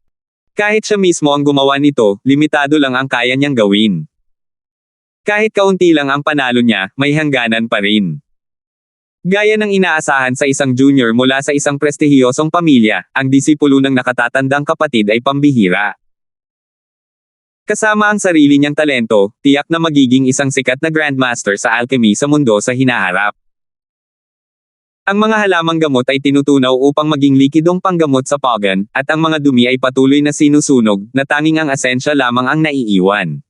[SPEAKER 1] Kahit siya mismo ang gumawa nito, limitado lang ang kaya niyang gawin. Kahit kaunti lang ang panalo niya, may hangganan pa rin. Gaya ng inaasahan sa isang junior mula sa isang prestihiyosong pamilya, ang disipulo ng nakatatandang kapatid ay pambihira. Kasama ang sarili niyang talento, tiyak na magiging isang sikat na grandmaster sa alchemy sa mundo sa hinaharap. Ang mga halamang gamot ay tinutunaw upang maging likidong panggamot sa pagan, at ang mga dumi ay patuloy na sinusunog, na tanging ang asensya lamang ang naiiwan.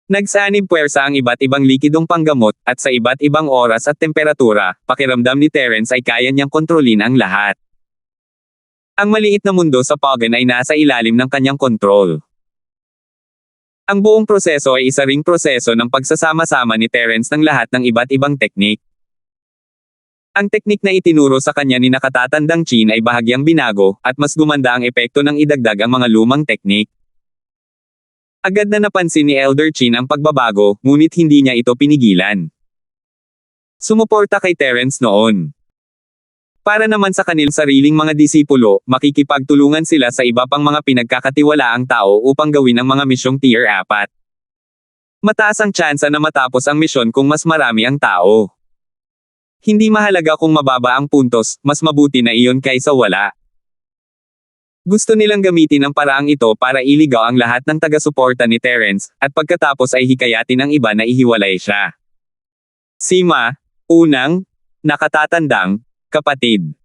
[SPEAKER 1] Nagsanib puwersa ang iba't ibang likidong panggamot, at sa iba't ibang oras at temperatura, pakiramdam ni Terence ay kaya niyang kontrolin ang lahat. Ang maliit na mundo sa pagan ay nasa ilalim ng kanyang kontrol. Ang buong proseso ay isa ring proseso ng pagsasama-sama ni Terence ng lahat ng iba't ibang teknik. Ang teknik na itinuro sa kanya ni nakatatandang Chin ay bahagyang binago, at mas gumanda ang epekto ng idagdag ang mga lumang teknik. Agad na napansin ni Elder Chin ang pagbabago, ngunit hindi niya ito pinigilan. Sumuporta kay Terence noon. Para naman sa kanilang sariling mga disipulo, makikipagtulungan sila sa iba pang mga pinagkakatiwalaang tao upang gawin ang mga misyong tier 4. Mataas ang tsansa na matapos ang misyon kung mas marami ang tao. Hindi mahalaga kung mababa ang puntos, mas mabuti na iyon kaysa wala. Gusto nilang gamitin ang paraang ito para iligaw ang lahat ng taga-suporta ni Terence, at pagkatapos ay hikayatin ang iba na ihiwalay siya. Sima, unang, nakatatandang, kapatid.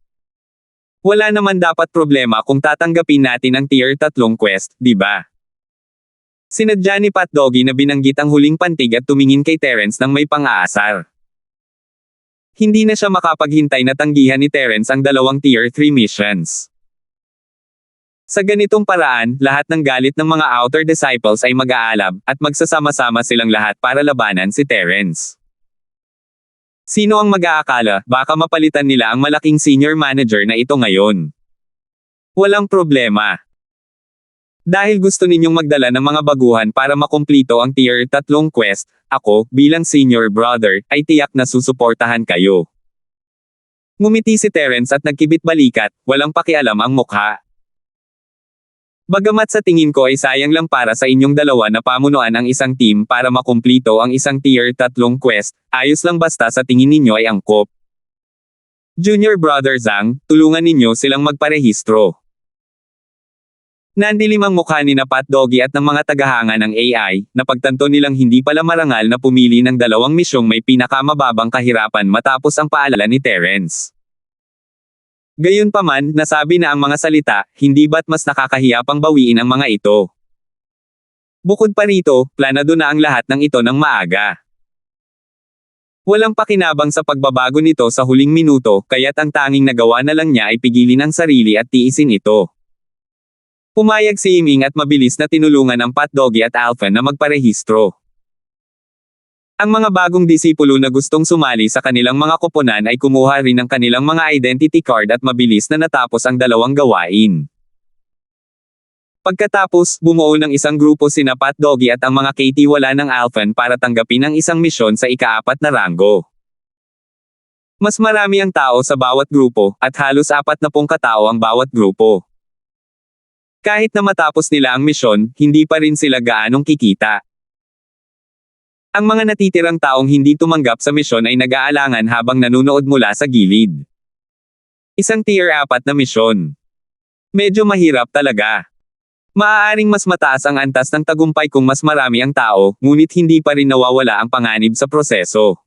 [SPEAKER 1] Wala naman dapat problema kung tatanggapin natin ang tier 3 quest, di ba? Sinadya ni Pat Doggy na binanggit ang huling pantig at tumingin kay Terence nang may pang-aasar. Hindi na siya makapaghintay na tanggihan ni Terence ang dalawang tier 3 missions. Sa ganitong paraan, lahat ng galit ng mga outer disciples ay mag-aalab, at magsasama-sama silang lahat para labanan si Terence. Sino ang mag-aakala, baka mapalitan nila ang malaking senior manager na ito ngayon? Walang problema. Dahil gusto ninyong magdala ng mga baguhan para makumplito ang Tier 3 quest, ako, bilang senior brother, ay tiyak na susuportahan kayo. Ngumiti si Terence at nagkibit-balikat, walang pakialam ang mukha. Bagamat sa tingin ko ay sayang lang para sa inyong dalawa na pamunuan ang isang team para makumplito ang isang Tier 3 quest, ayos lang basta sa tingin ninyo ay angkop. Junior Brother Zhang, tulungan ninyo silang magparehistro. Nandilim ang mukha ni Pat Doggy at ng mga tagahanga ng AI, napagtanto nilang hindi pala marangal na pumili ng dalawang misyong may pinakamababang kahirapan matapos ang paalala ni Terence. Gayunpaman, nasabi na ang mga salita, hindi ba't mas nakakahiya pang bawiin ang mga ito. Bukod pa rito, planado na ang lahat ng ito ng maaga. Walang pakinabang sa pagbabago nito sa huling minuto, kaya't ang tanging nagawa na lang niya ay pigilin ang sarili at tiisin ito. Pumayag si Yiming at mabilis na tinulungan ang Pat Doggy at Alpha na magparehistro. Ang mga bagong disipulo na gustong sumali sa kanilang mga koponan ay kumuha rin ng kanilang mga identity card at mabilis na natapos ang dalawang gawain. Pagkatapos, bumuo ng isang grupo sina Pat Doggy at ang mga KT-wala ng Alphan para tanggapin ang isang misyon sa ika-4 na ranggo. Mas marami ang tao sa bawat grupo, at halos 40 katao ang bawat grupo. Kahit na matapos nila ang misyon, hindi pa rin sila gaanong kikita. Ang mga natitirang taong hindi tumanggap sa misyon ay nag-aalangan habang nanunood mula sa gilid. Isang Tier 4 na misyon. Medyo mahirap talaga. Maaaring mas mataas ang antas ng tagumpay kung mas marami ang tao, ngunit hindi pa rin nawawala ang panganib sa proseso.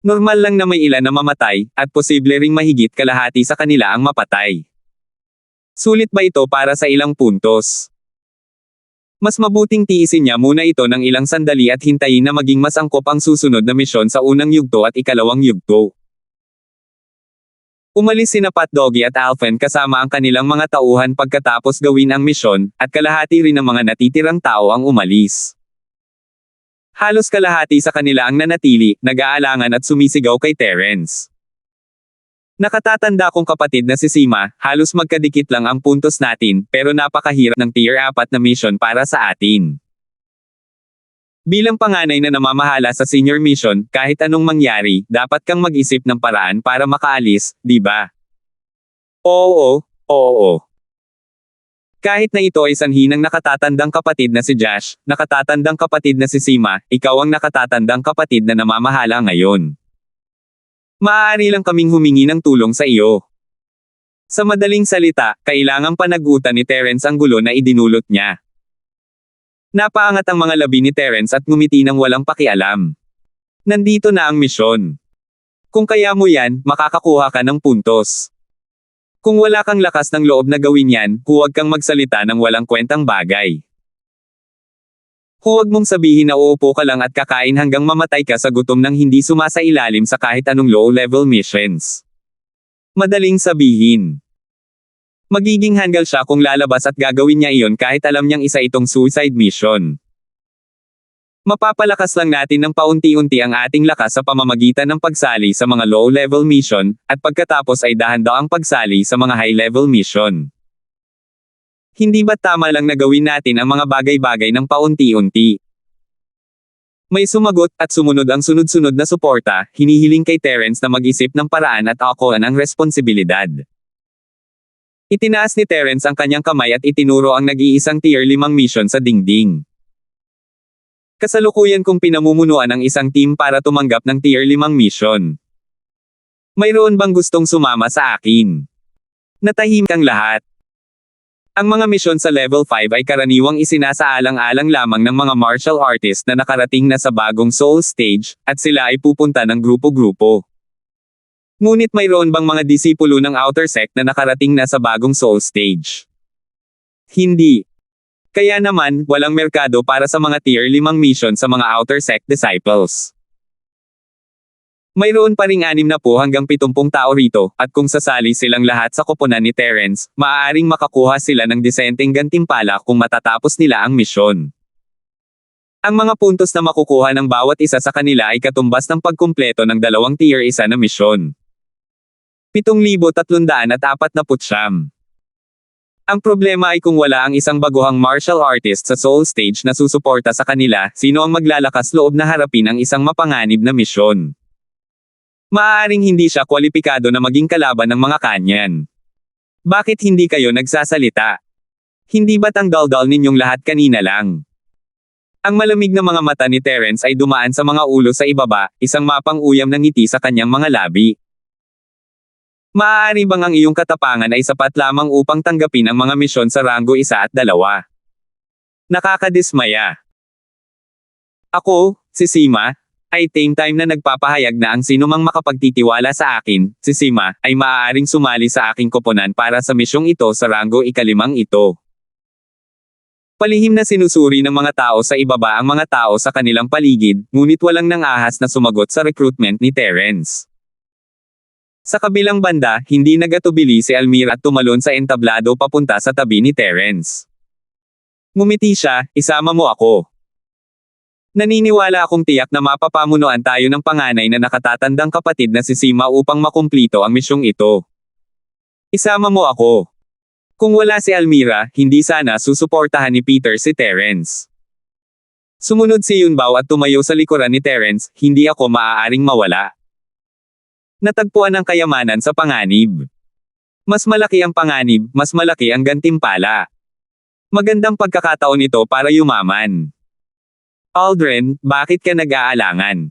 [SPEAKER 1] Normal lang na may ilan na mamatay, at posible ring mahigit kalahati sa kanila ang mapatay. Sulit ba ito para sa ilang puntos? Mas mabuting tiisin niya muna ito ng ilang sandali at hintayin na maging mas angkop ang susunod na misyon sa unang yugto at ikalawang yugto. Umalis sina Pat Doggy at Alphan kasama ang kanilang mga tauhan pagkatapos gawin ang misyon, at kalahati rin ng mga natitirang tao ang umalis. Halos kalahati sa kanila ang nanatili, nag-aalangan at sumisigaw kay Terence. Nakatatanda kong kapatid na si Sima, halos magkadikit lang ang puntos natin, pero napakahirap ng Tier 4 na mission para sa atin. Bilang panganay na namamahala sa senior mission, kahit anong mangyari, dapat kang mag-isip ng paraan para makaalis, di ba? Oo. Kahit na ito ay sanhi ng nakatatandang kapatid na si Josh, nakatatandang kapatid na si Sima, ikaw ang nakatatandang kapatid na namamahala ngayon. Maaari lang kaming humingi ng tulong sa iyo. Sa madaling salita, kailangang panagutan ni Terence ang gulo na idinulot niya. Napaangat ang mga labi ni Terence at ngumiti ng walang pakialam. Nandito na ang misyon. Kung kaya mo yan, makakakuha ka ng puntos. Kung wala kang lakas ng loob na gawin yan, huwag kang magsalita ng walang kwentang bagay. Huwag mong sabihin na uupo ka lang at kakain hanggang mamatay ka sa gutom nang hindi sumasailalim sa kahit anong low-level missions. Madaling sabihin. Magiging hanggal siya kung lalabas at gagawin niya iyon kahit alam niyang isa itong suicide mission. Mapapalakas lang natin ng paunti-unti ang ating lakas sa pamamagitan ng pagsali sa mga low-level mission, at pagkatapos ay dahan-dahang pagsali sa mga high-level mission. Hindi ba tama lang na gawin natin ang mga bagay-bagay ng paunti-unti? May sumagot at sumunod ang sunod-sunod na suporta, hinihiling kay Terence na mag-isip ng paraan at akuan ang responsibilidad. Itinaas ni Terence ang kanyang kamay at itinuro ang nag-iisang Tier 5 mission sa dingding. Kasalukuyan kong pinamumunuan ang isang team para tumanggap ng Tier 5 mission. Mayroon bang gustong sumama sa akin? Natahimik ang lahat. Ang mga misyon sa level 5 ay karaniwang isinasaalang-alang lamang ng mga martial artist na nakarating na sa bagong soul stage, at sila ay pupunta ng grupo-grupo. Ngunit mayroon bang mga disipulo ng outer sect na nakarating na sa bagong soul stage? Hindi. Kaya naman, walang merkado para sa mga Tier 5 mission sa mga outer sect disciples. Mayroon pa ring 60 hanggang 70 tao rito, at kung sasali silang lahat sa koponan ni Terence, maaaring makakuha sila ng disenteng gantimpala kung matatapos nila ang misyon. Ang mga puntos na makukuha ng bawat isa sa kanila ay katumbas ng pagkumpleto ng 2 Tier 1 na misyon. 7,349. Ang problema ay kung wala ang isang baguhang martial artist sa soul stage na susuporta sa kanila, sino ang maglalakas loob na harapin ang isang mapanganib na misyon? Maaaring hindi siya kwalipikado na maging kalaban ng mga kanyan. Bakit hindi kayo nagsasalita? Hindi ba't ang daldal ninyong lahat kanina lang? Ang malamig na mga mata ni Terence ay dumaan sa mga ulo sa ibaba, isang mapang-uyam na ngiti sa kanyang mga labi. Maaari bang ang iyong katapangan ay sapat lamang upang tanggapin ang mga misyon sa ranggo 1 at 2? Nakakadismaya. Ako, si Sima, ay time na nagpapahayag na ang sinumang makapagtitiwala sa akin, si Sima, ay maaaring sumali sa aking koponan para sa misyong ito sa ranggo 5 ito. Palihim na sinusuri ng mga tao sa ibaba ang mga tao sa kanilang paligid, ngunit walang nang ahas na sumagot sa recruitment ni Terence. Sa kabilang banda, hindi nagatubili si Almira at tumalon sa entablado papunta sa tabi ni Terence. Ngumiti siya, isama mo ako. Naniniwala akong tiyak na mapapamunuan tayo ng panganay na nakatatandang kapatid na si Sima upang makumplito ang misyong ito. Isama mo ako. Kung wala si Almira, hindi sana susuportahan ni Peter si Terence. Sumunod si Yunbao at tumayo sa likuran ni Terence, hindi ako maaaring mawala. Natagpuan ang kayamanan sa panganib. Mas malaki ang panganib, mas malaki ang gantimpala. Magandang pagkakataon ito para yumaman. Aldrin, bakit ka nag-aalangan?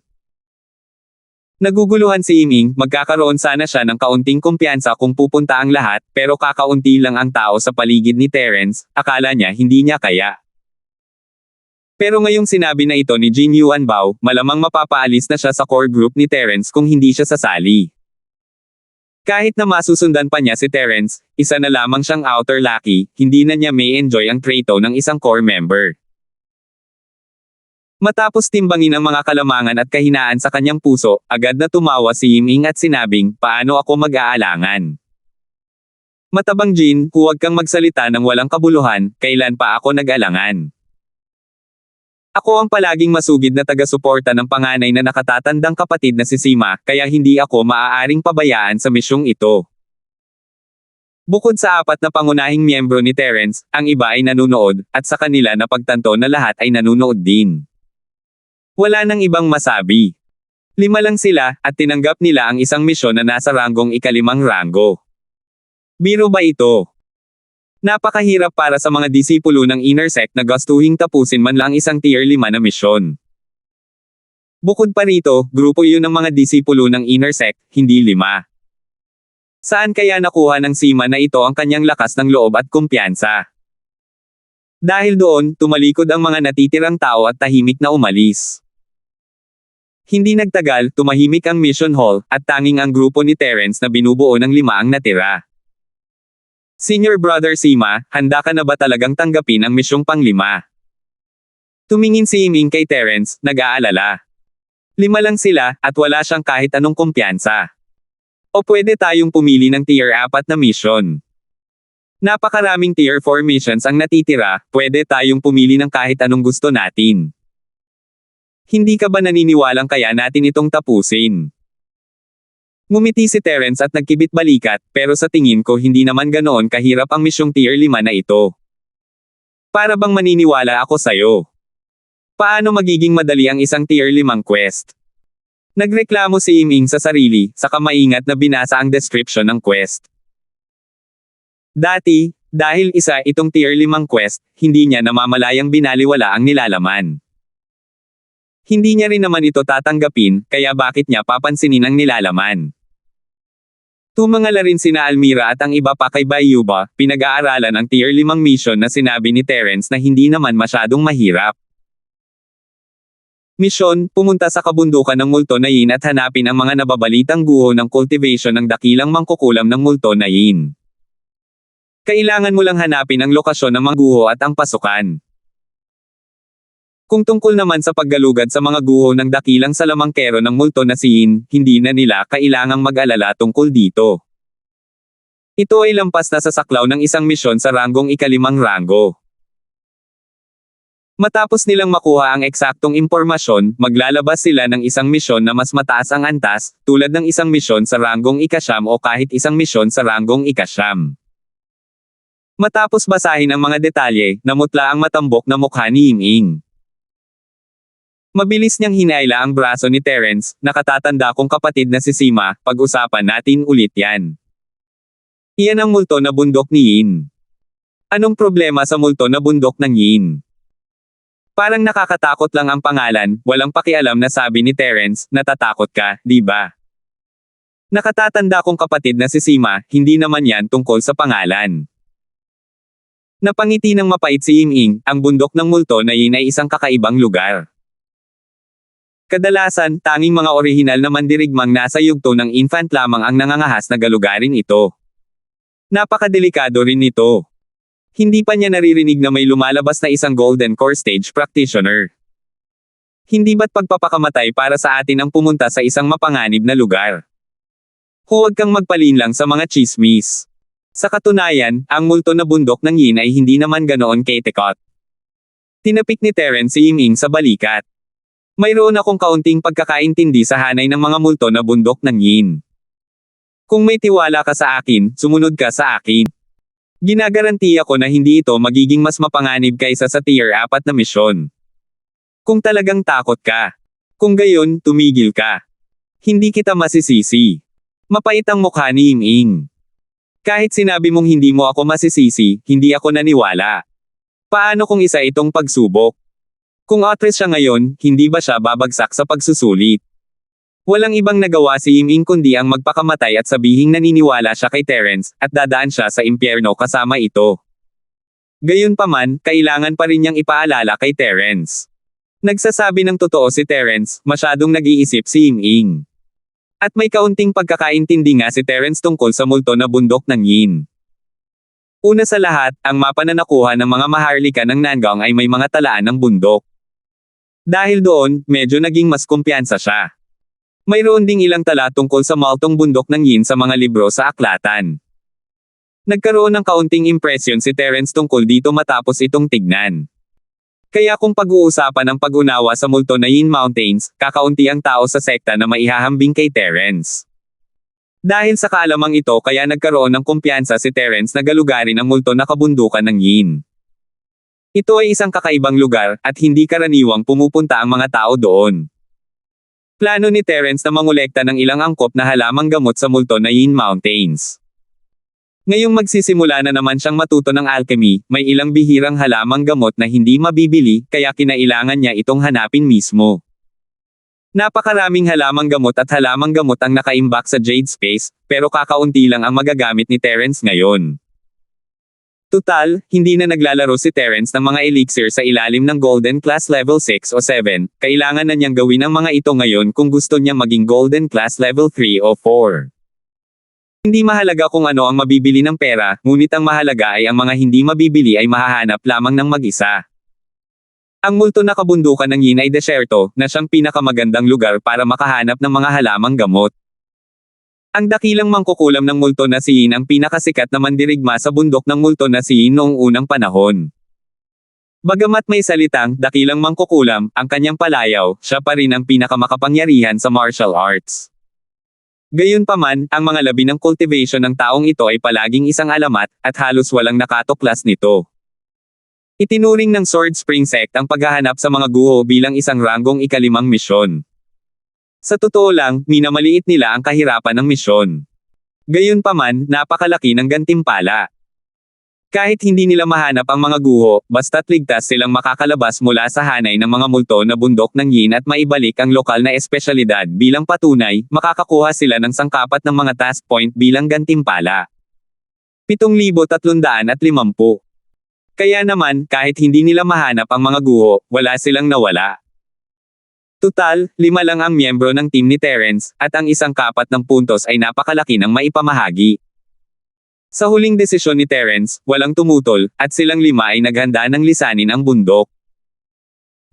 [SPEAKER 1] Naguguluhan si Iming, magkakaroon sana siya ng kaunting kumpiyansa kung pupunta ang lahat, pero kakaunti lang ang tao sa paligid ni Terence, akala niya hindi niya kaya. Pero ngayong sinabi na ito ni Jin Yuanbao, malamang mapapaalis na siya sa core group ni Terence kung hindi siya sasali. Kahit na masusundan pa niya si Terence, isa na lamang siyang outer lucky, hindi na niya may enjoy ang traito ng isang core member. Matapos timbangin ang mga kalamangan at kahinaan sa kanyang puso, agad na tumawa si Yiming at sinabing, paano ako mag-aalangan? Matabang Jin, huwag kang magsalita ng walang kabuluhan, kailan pa ako nag-alangan? Ako ang palaging masugid na taga-suporta ng panganay na nakatatandang kapatid na si Sima, kaya hindi ako maaaring pabayaan sa misyong ito. Bukod sa 4 na pangunahing miyembro ni Terence, ang iba ay nanunood, at sa kanila napagtanto na lahat ay nanunood din. Wala nang ibang masabi. 5 lang sila, at tinanggap nila ang isang misyon na nasa ranggong 5 ranggo. Biro ba ito? Napakahirap para sa mga disipulo ng inner sect na gustuhing tapusin man lang isang tier 5 na misyon. Bukod pa rito, grupo yun ng mga disipulo ng inner sect, hindi 5. Saan kaya nakuha ng Sima na ito ang kanyang lakas ng loob at kumpiyansa? Dahil doon, tumalikod ang mga natitirang tao at tahimik na umalis. Hindi nagtagal, tumahimik ang mission hall, at tanging ang grupo ni Terence na binubuo ng 5 ang natira. Senior Brother Sima, handa ka na ba talagang tanggapin ang misyong pang-5? Tumingin si Yiming kay Terence, nag-aalala. 5 lang sila, at wala siyang kahit anong kumpiyansa. O pwede tayong pumili ng tier 4 na mission. Napakaraming tier 4 missions ang natitira, pwede tayong pumili ng kahit anong gusto natin. Hindi ka ba naniniwalang kaya natin itong tapusin? Ngumiti si Terence at nagkibit balikat, pero sa tingin ko hindi naman ganoon kahirap ang misyong tier 5 na ito. Para bang maniniwala ako sayo? Paano magiging madali ang isang tier 5 quest? Nagreklamo si Yiming sa sarili, saka maingat na binasa ang description ng quest. Dati, dahil isa itong tier 5 quest, hindi niya namamalayang binaliwala ang nilalaman. Hindi niya rin naman ito tatanggapin, kaya bakit niya papansinin ang nilalaman? Tumangala rin sina Almira at ang iba pa kay Bayuba, pinag-aaralan ang tier 5 mission na sinabi ni Terence na hindi naman masyadong mahirap. Misyon, pumunta sa kabundukan ng Multo-Nayin at hanapin ang mga nababalitang guho ng cultivation ng dakilang mangkukulam ng Multo-Nayin. Kailangan mo lang hanapin ang lokasyon ng mga guho at ang pasukan. Kung tungkol naman sa paggalugad sa mga guho ng dakilang salamangkero ng Multo-Nayin, hindi na nila kailangang mag-alala tungkol dito. Ito ay lampas na sa saklaw ng isang misyon sa ranggong 5 ranggo. Matapos nilang makuha ang eksaktong impormasyon, maglalabas sila ng isang misyon na mas mataas ang antas, tulad ng isang misyon sa ranggong 9 o kahit isang misyon sa ranggong 10. Matapos basahin ang mga detalye, namutla ang matambok na mukha ni Ying. Mabilis niyang hinaila ang braso ni Terence, nakatatanda kong kapatid na si Sima, pag-usapan natin ulit yan. Iyan ang multo na bundok ni Yin. Anong problema sa multo na bundok ng Yin? Parang nakakatakot lang ang pangalan, walang pakialam na sabi ni Terence, natatakot ka, di ba? Nakatatanda kong kapatid na si Sima, hindi naman yan tungkol sa pangalan. Napangiti ng mapait si Ying, ang bundok ng multo na Yin ay isang kakaibang lugar. Kadalasan, tanging mga orihinal na mandirigmang nasa yugto ng infant lamang ang nangangahas na galugarin ito. Napakadelikado rin nito. Hindi pa niya naririnig na may lumalabas na isang Golden Core Stage Practitioner. Hindi ba't pagpapakamatay para sa atin ang pumunta sa isang mapanganib na lugar? Huwag kang magpalinlang sa mga chismis. Sa katunayan, ang multo na bundok ng Yin ay hindi naman ganoon ketekot. Tinapik ni Terence si Ying sa balikat. Mayroon akong kaunting pagkakaintindi sa hanay ng mga multo na bundok ng Yin. Kung may tiwala ka sa akin, sumunod ka sa akin. Ginagarantiya ko na hindi ito magiging mas mapanganib kaysa sa Tier 4 na misyon. Kung talagang takot ka. Kung gayon, tumigil ka. Hindi kita masisisi. Mapait ang mukha ni Ying. Kahit sinabi mong hindi mo ako masisisi, hindi ako naniwala. Paano kung isa itong pagsubok? Kung actress siya ngayon, hindi ba siya babagsak sa pagsusulit? Walang ibang nagawa si Ying kundi ang magpakamatay at sabihing naniniwala siya kay Terence, at dadaan siya sa impyerno kasama ito. Gayunpaman, kailangan pa rin niyang ipaalala kay Terence. Nagsasabi ng totoo si Terence, masyadong nag-iisip si Ying. At may kaunting pagkakaintindi nga si Terence tungkol sa multo na bundok ng Yin. Una sa lahat, ang mapa na nakuha ng mga maharlika ng Nangong ay may mga talaan ng bundok. Dahil doon, medyo naging mas kumpiyansa siya. Mayroon ding ilang tala tungkol sa multong bundok ng Yin sa mga libro sa aklatan. Nagkaroon ng kaunting impresyon si Terence tungkol dito matapos itong tignan. Kaya kung pag-uusapan ang pag-unawa sa multo na Yin Mountains, kakaunti ang tao sa sekta na maihahambing kay Terence. Dahil sa kaalamang ito kaya nagkaroon ng kumpiyansa si Terence na galugarin ang multo na kabundukan ng Yin. Ito ay isang kakaibang lugar, at hindi karaniwang pumupunta ang mga tao doon. Plano ni Terence na mangolekta ng ilang angkop na halamang gamot sa multo na Yin Mountains. Ngayong magsisimula na naman siyang matuto ng alchemy, may ilang bihirang halamang gamot na hindi mabibili, kaya kinailangan niya itong hanapin mismo. Napakaraming halamang gamot at halamang gamot ang nakaimbak sa Jade Space, pero kakaunti lang ang magagamit ni Terence ngayon. Tutal, hindi na naglalaro si Terence ng mga elixir sa ilalim ng Golden Class Level 6 o 7, kailangan na niyang gawin ang mga ito ngayon kung gusto niyang maging Golden Class Level 3 o 4. Hindi mahalaga kung ano ang mabibili ng pera, ngunit ang mahalaga ay ang mga hindi mabibili ay mahahanap lamang ng mag-isa. Ang multo na kabundukan ng Yin ay desyerto, na siyang pinakamagandang lugar para makahanap ng mga halamang gamot. Ang dakilang mangkukulam ng multo na si Yin ang pinakasikat na mandirigma sa bundok ng multo na si Yin noong unang panahon. Bagamat may salitang, dakilang mangkukulam, ang kanyang palayaw, siya pa rin ang pinakamakapangyarihan sa martial arts. Gayunpaman, ang mga labi ng cultivation ng taong ito ay palaging isang alamat, at halos walang nakatuklas nito. Itinuring ng Sword Spring Sect ang paghahanap sa mga guho bilang isang ranggong ikalimang misyon. Sa totoo lang, minamaliit nila ang kahirapan ng misyon. Gayunpaman, napakalaki ng gantimpala. Kahit hindi nila mahanap ang mga guho, basta't ligtas silang makakalabas mula sa hanay ng mga multo na bundok ng Yin at maibalik ang lokal na espesyalidad bilang patunay, makakakuha sila ng sangkapat ng mga task point bilang gantimpala. 7,350. Kaya naman, kahit hindi nila mahanap ang mga guho, wala silang nawala. Tutal, 5 lang ang miyembro ng team ni Terence, at ang isang kapat ng puntos ay napakalaki ng maipamahagi. Sa huling desisyon ni Terence, walang tumutol, at silang 5 ay naghanda ng lisanin ang bundok.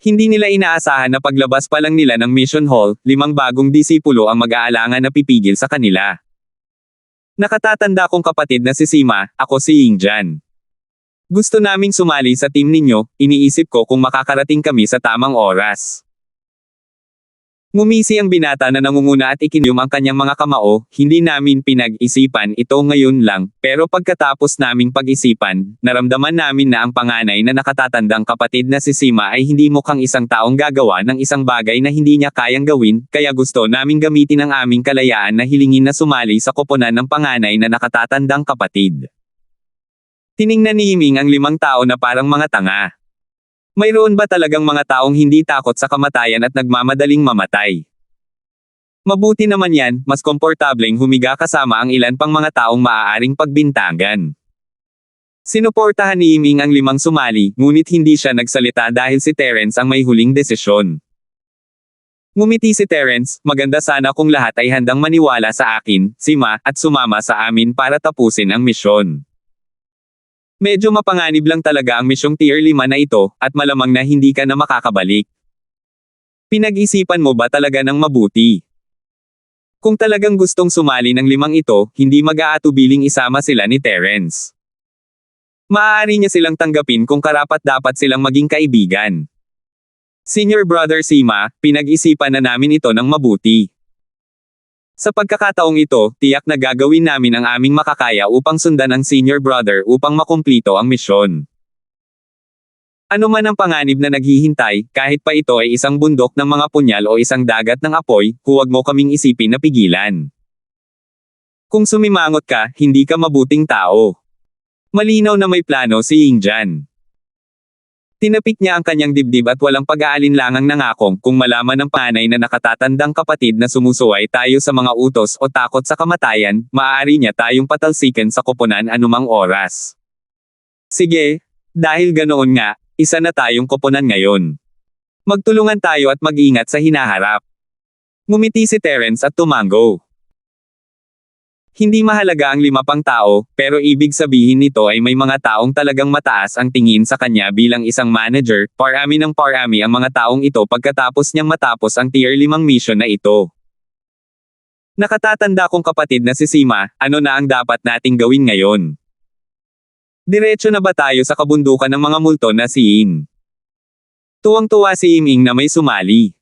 [SPEAKER 1] Hindi nila inaasahan na paglabas pa lang nila ng Mission Hall, 5 bagong disipulo ang mag-aalangan na pipigil sa kanila. Nakatatanda kong kapatid na si Sima, ako si Yingjan. Gusto naming sumali sa team ninyo, iniisip ko kung makakarating kami sa tamang oras. Ngumisi ang binata na nangunguna at ikinyum ang kanyang mga kamao, hindi namin pinag-isipan ito ngayon lang, pero pagkatapos naming pag-isipan, naramdaman namin na ang panganay na nakatatandang kapatid na si Sima ay hindi mukhang isang taong gagawa ng isang bagay na hindi niya kayang gawin, kaya gusto naming gamitin ang aming kalayaan na hilingin na sumali sa koponan ng panganay na nakatatandang kapatid. Tiningnan ni Yiming ang 5 tao na parang mga tanga. Mayroon ba talagang mga taong hindi takot sa kamatayan at nagmamadaling mamatay? Mabuti naman yan, mas komportableng humiga kasama ang ilan pang mga taong maaaring pagbintangan. Sinuportahan ni Yiming ang 5 sumali, ngunit hindi siya nagsalita dahil si Terence ang may huling desisyon. Ngumiti si Terence, maganda sana kung lahat ay handang maniwala sa akin, Sima, at sumama sa amin para tapusin ang misyon. Medyo mapanganib lang talaga ang misyong tier 5 na ito, at malamang na hindi ka na makakabalik. Pinag-isipan mo ba talaga ng mabuti? Kung talagang gustong sumali ng 5 ito, hindi mag-aatubiling isama sila ni Terence. Maaari niya silang tanggapin kung karapat-dapat silang maging kaibigan. Senior Brother Sima, pinag-isipan na namin ito ng mabuti. Sa pagkakataong ito, tiyak na gagawin namin ang aming makakaya upang sundan ang Senior Brother upang makumplito ang misyon. Ano man ang panganib na naghihintay, kahit pa ito ay isang bundok ng mga punyal o isang dagat ng apoy, huwag mo kaming isipin na pigilan. Kung sumimangot ka, hindi ka mabuting tao. Malinaw na may plano si Ying Jan. Tinapik niya ang kanyang dibdib at walang pag-aalinlangang nangakong kung malaman ng panay na nakatatandang kapatid na sumusuway tayo sa mga utos o takot sa kamatayan, maaari niya tayong patalsikan sa koponan anumang oras. Sige, dahil ganoon nga, isa na tayong koponan ngayon. Magtulungan tayo at mag-ingat sa hinaharap. Ngumiti si Terence at tumango. Hindi mahalaga ang 5 pang tao, pero ibig sabihin nito ay may mga taong talagang mataas ang tingin sa kanya bilang isang manager, parami ng parami ang mga taong ito pagkatapos niyang matapos ang tier 5 mission na ito. Nakatatanda kong kapatid na si Sima, ano na ang dapat nating gawin ngayon? Diretso na ba tayo sa kabundukan ng mga multo na si Yin? Tuwang-tuwa si Yiming na may sumali.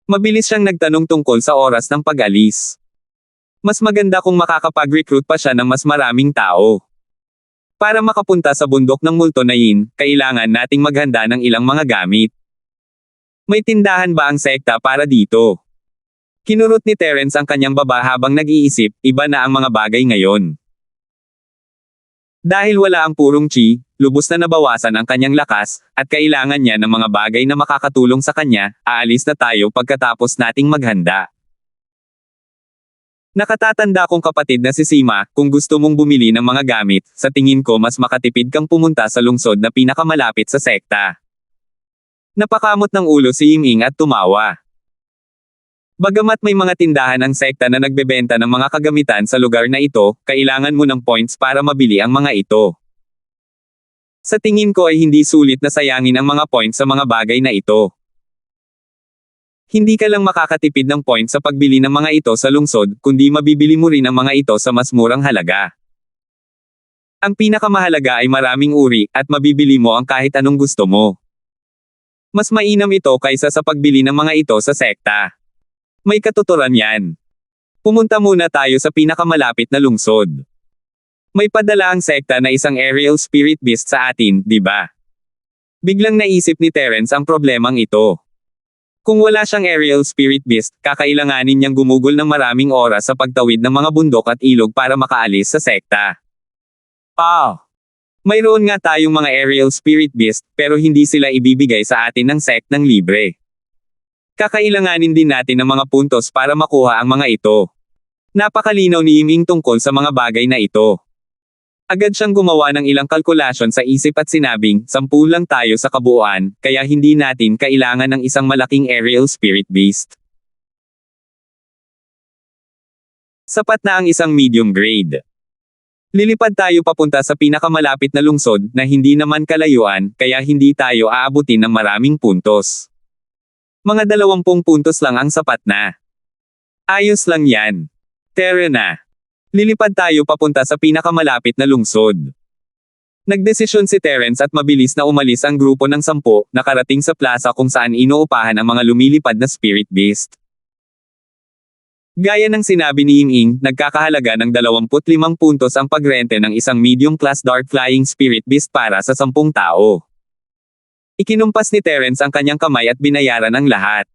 [SPEAKER 1] Mabilis siyang nagtanong tungkol sa oras ng pag-alis. Mas maganda kung makakapag-recruit pa siya ng mas maraming tao. Para makapunta sa bundok ng multo na Yin, kailangan nating maghanda ng ilang mga gamit. May tindahan ba ang sekta para dito? Kinurot ni Terence ang kanyang baba habang nag-iisip, iba na ang mga bagay ngayon. Dahil wala ang purong chi, lubos na nabawasan ang kanyang lakas, at kailangan niya ng mga bagay na makakatulong sa kanya, aalis na tayo pagkatapos nating maghanda. Nakatatanda kong kapatid na si Sima, kung gusto mong bumili ng mga gamit, sa tingin ko mas makatipid kang pumunta sa lungsod na pinakamalapit sa sekta. Napakamot ng ulo si Yiming at tumawa. Bagamat may mga tindahan ang sekta na nagbebenta ng mga kagamitan sa lugar na ito, kailangan mo ng points para mabili ang mga ito. Sa tingin ko ay hindi sulit na sayangin ang mga points sa mga bagay na ito. Hindi ka lang makakatipid ng points sa pagbili ng mga ito sa lungsod, kundi mabibili mo rin ang mga ito sa mas murang halaga. Ang pinakamahalaga ay maraming uri, at mabibili mo ang kahit anong gusto mo. Mas mainam ito kaysa sa pagbili ng mga ito sa sekta. May katuturan yan. Pumunta muna tayo sa pinakamalapit na lungsod. May padala ang sekta na isang aerial spirit beast sa atin, di ba? Biglang naisip ni Terence ang problemang ito. Kung wala siyang aerial spirit beast, kakailanganin niyang gumugol ng maraming oras sa pagtawid ng mga bundok at ilog para makaalis sa sekta. Mayroon nga tayong mga aerial spirit beast, pero hindi sila ibibigay sa atin ng sect ng libre. Kakailanganin din natin ng mga puntos para makuha ang mga ito. Napakalinaw ni Yiming tungkol sa mga bagay na ito. Agad siyang gumawa ng ilang kalkulasyon sa isip at sinabing, 10 lang tayo sa kabuuan, kaya hindi natin kailangan ng isang malaking aerial spirit beast. Sapat na ang isang medium grade. Lilipad tayo papunta sa pinakamalapit na lungsod na hindi naman kalayuan, kaya hindi tayo aabutin ng maraming puntos. Mga 20 puntos lang ang sapat na. Ayos lang yan. Tara na. Lilipad tayo papunta sa pinakamalapit na lungsod. Nagdesisyon si Terence at mabilis na umalis ang grupo ng 10, nakarating sa plaza kung saan inuupahan ang mga lumilipad na spirit beast. Gaya ng sinabi ni Ying, nagkakahalaga ng 25 puntos ang pagrente ng isang medium-class Dark Flying Spirit Beast para sa 10 tao. Ikinumpas ni Terence ang kanyang kamay at binayaran ang lahat.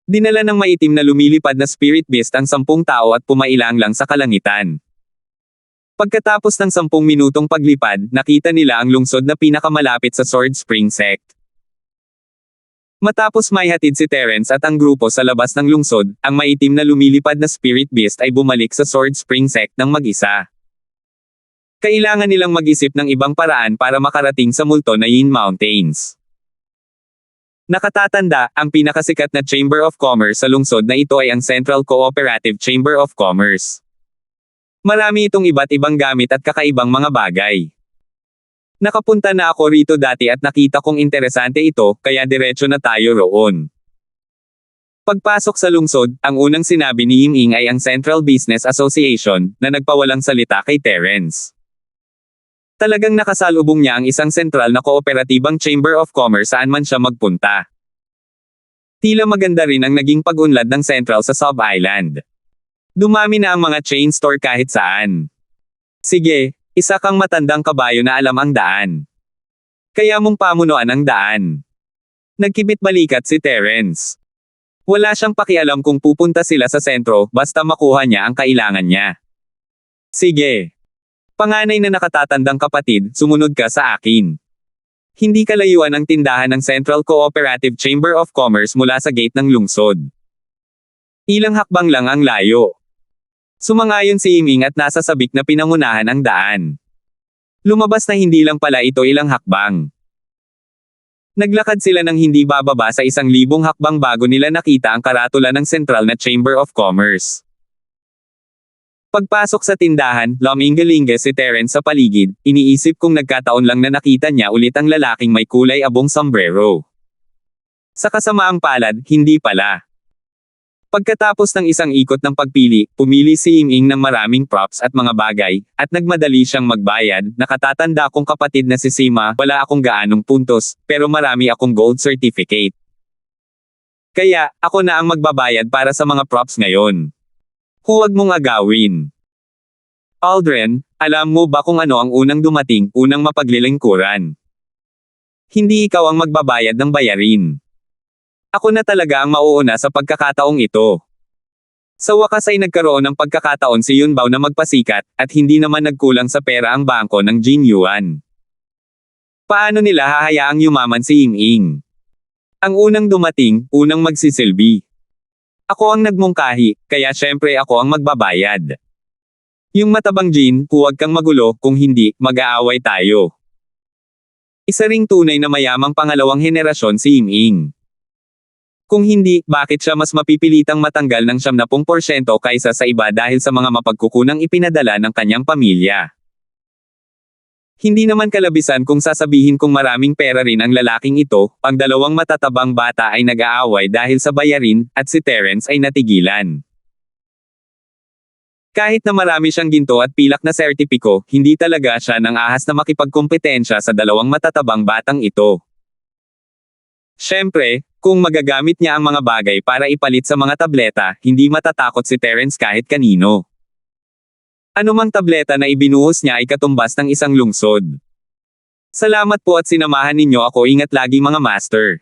[SPEAKER 1] Dinala ng maitim na lumilipad na Spirit Beast ang 10 tao at pumailang lang sa kalangitan. Pagkatapos ng 10 minutong paglipad, nakita nila ang lungsod na pinakamalapit sa Sword Spring Sect. Matapos maihatid si Terence at ang grupo sa labas ng lungsod, ang maitim na lumilipad na Spirit Beast ay bumalik sa Sword Spring Sect ng mag-isa. Kailangan nilang mag-isip ng ibang paraan para makarating sa multo na Yin Mountains. Nakatatanda, ang pinakasikat na Chamber of Commerce sa lungsod na ito ay ang Central Cooperative Chamber of Commerce. Marami itong iba't ibang gamit at kakaibang mga bagay. Nakapunta na ako rito dati at nakita kong interesante ito, kaya diretso na tayo roon. Pagpasok sa lungsod, ang unang sinabi ni Ying ay ang Central Business Association, na nagpawalang salita kay Terence. Talagang nakasalubong niya ang isang sentral na kooperatibang Chamber of Commerce saan man siya magpunta. Tila maganda rin ang naging pag-unlad ng Central sa Sub-Island. Dumami na ang mga chain store kahit saan. Sige. Isa kang matandang kabayo na alam ang daan. Kaya mong pamunuan ang daan. Nagkibit balikat si Terence. Wala siyang pakialam kung pupunta sila sa sentro, basta makuha niya ang kailangan niya. Sige. Panganay na nakatatandang kapatid, sumunod ka sa akin. Hindi kalayuan ang tindahan ng Central Cooperative Chamber of Commerce mula sa gate ng lungsod. Ilang hakbang lang ang layo. Sumangayon si Ying at nasa sabik na pinangunahan ang daan. Lumabas na hindi lang pala ito ilang hakbang. Naglakad sila ng hindi bababa sa 1,000 hakbang bago nila nakita ang karatula ng Central na Chamber of Commerce. Pagpasok sa tindahan, lumingalinga si Terence sa paligid, iniisip kung nagkataon lang na nakita niya ulit ang lalaking may kulay abong sombrero. Sa kasamaang palad, hindi pala. Pagkatapos ng isang ikot ng pagpili, pumili si Ying ng maraming props at mga bagay, at nagmadali siyang magbayad. Nakatatanda kong kapatid na si Sima, wala akong gaanong puntos, pero marami akong gold certificate. Kaya, ako na ang magbabayad para sa mga props ngayon. Huwag mong agawin. Aldrin, alam mo ba kung ano ang unang dumating, unang mapaglilingkuran? Hindi ikaw ang magbabayad ng bayarin. Ako na talaga ang mauuna sa pagkakataong ito. Sa wakas ay nagkaroon ng pagkakataon si Yunbao na magpasikat, at hindi naman nagkulang sa pera ang bangko ng Jinyuan. Paano nila hahayaang yumaman si Ying? Ang unang dumating, unang magsisilbi. Ako ang nagmungkahi, kaya syempre ako ang magbabayad. Yung matabang Jin, huwag kang magulo, kung hindi, mag-aaway tayo. Isa ring tunay na mayamang pangalawang henerasyon si Ying. Kung hindi, bakit siya mas mapipilitang matanggal ng 70% kaysa sa iba dahil sa mga mapagkukunang ipinadala ng kanyang pamilya? Hindi naman kalabisan kung sasabihin kong maraming pera rin ang lalaking ito, ang dalawang matatabang bata ay nag-aaway dahil sa bayarin, at si Terence ay natigilan. Kahit na marami siyang ginto at pilak na sertipiko, hindi talaga siya nang ahas na makipagkompetensya sa dalawang matatabang batang ito. Siyempre, kung magagamit niya ang mga bagay para ipalit sa mga tableta, hindi matatakot si Terence kahit kanino. Anumang tableta na ibinuhos niya ay katumbas ng isang lungsod. Salamat po at sinamahan ninyo ako, ingat lagi mga master.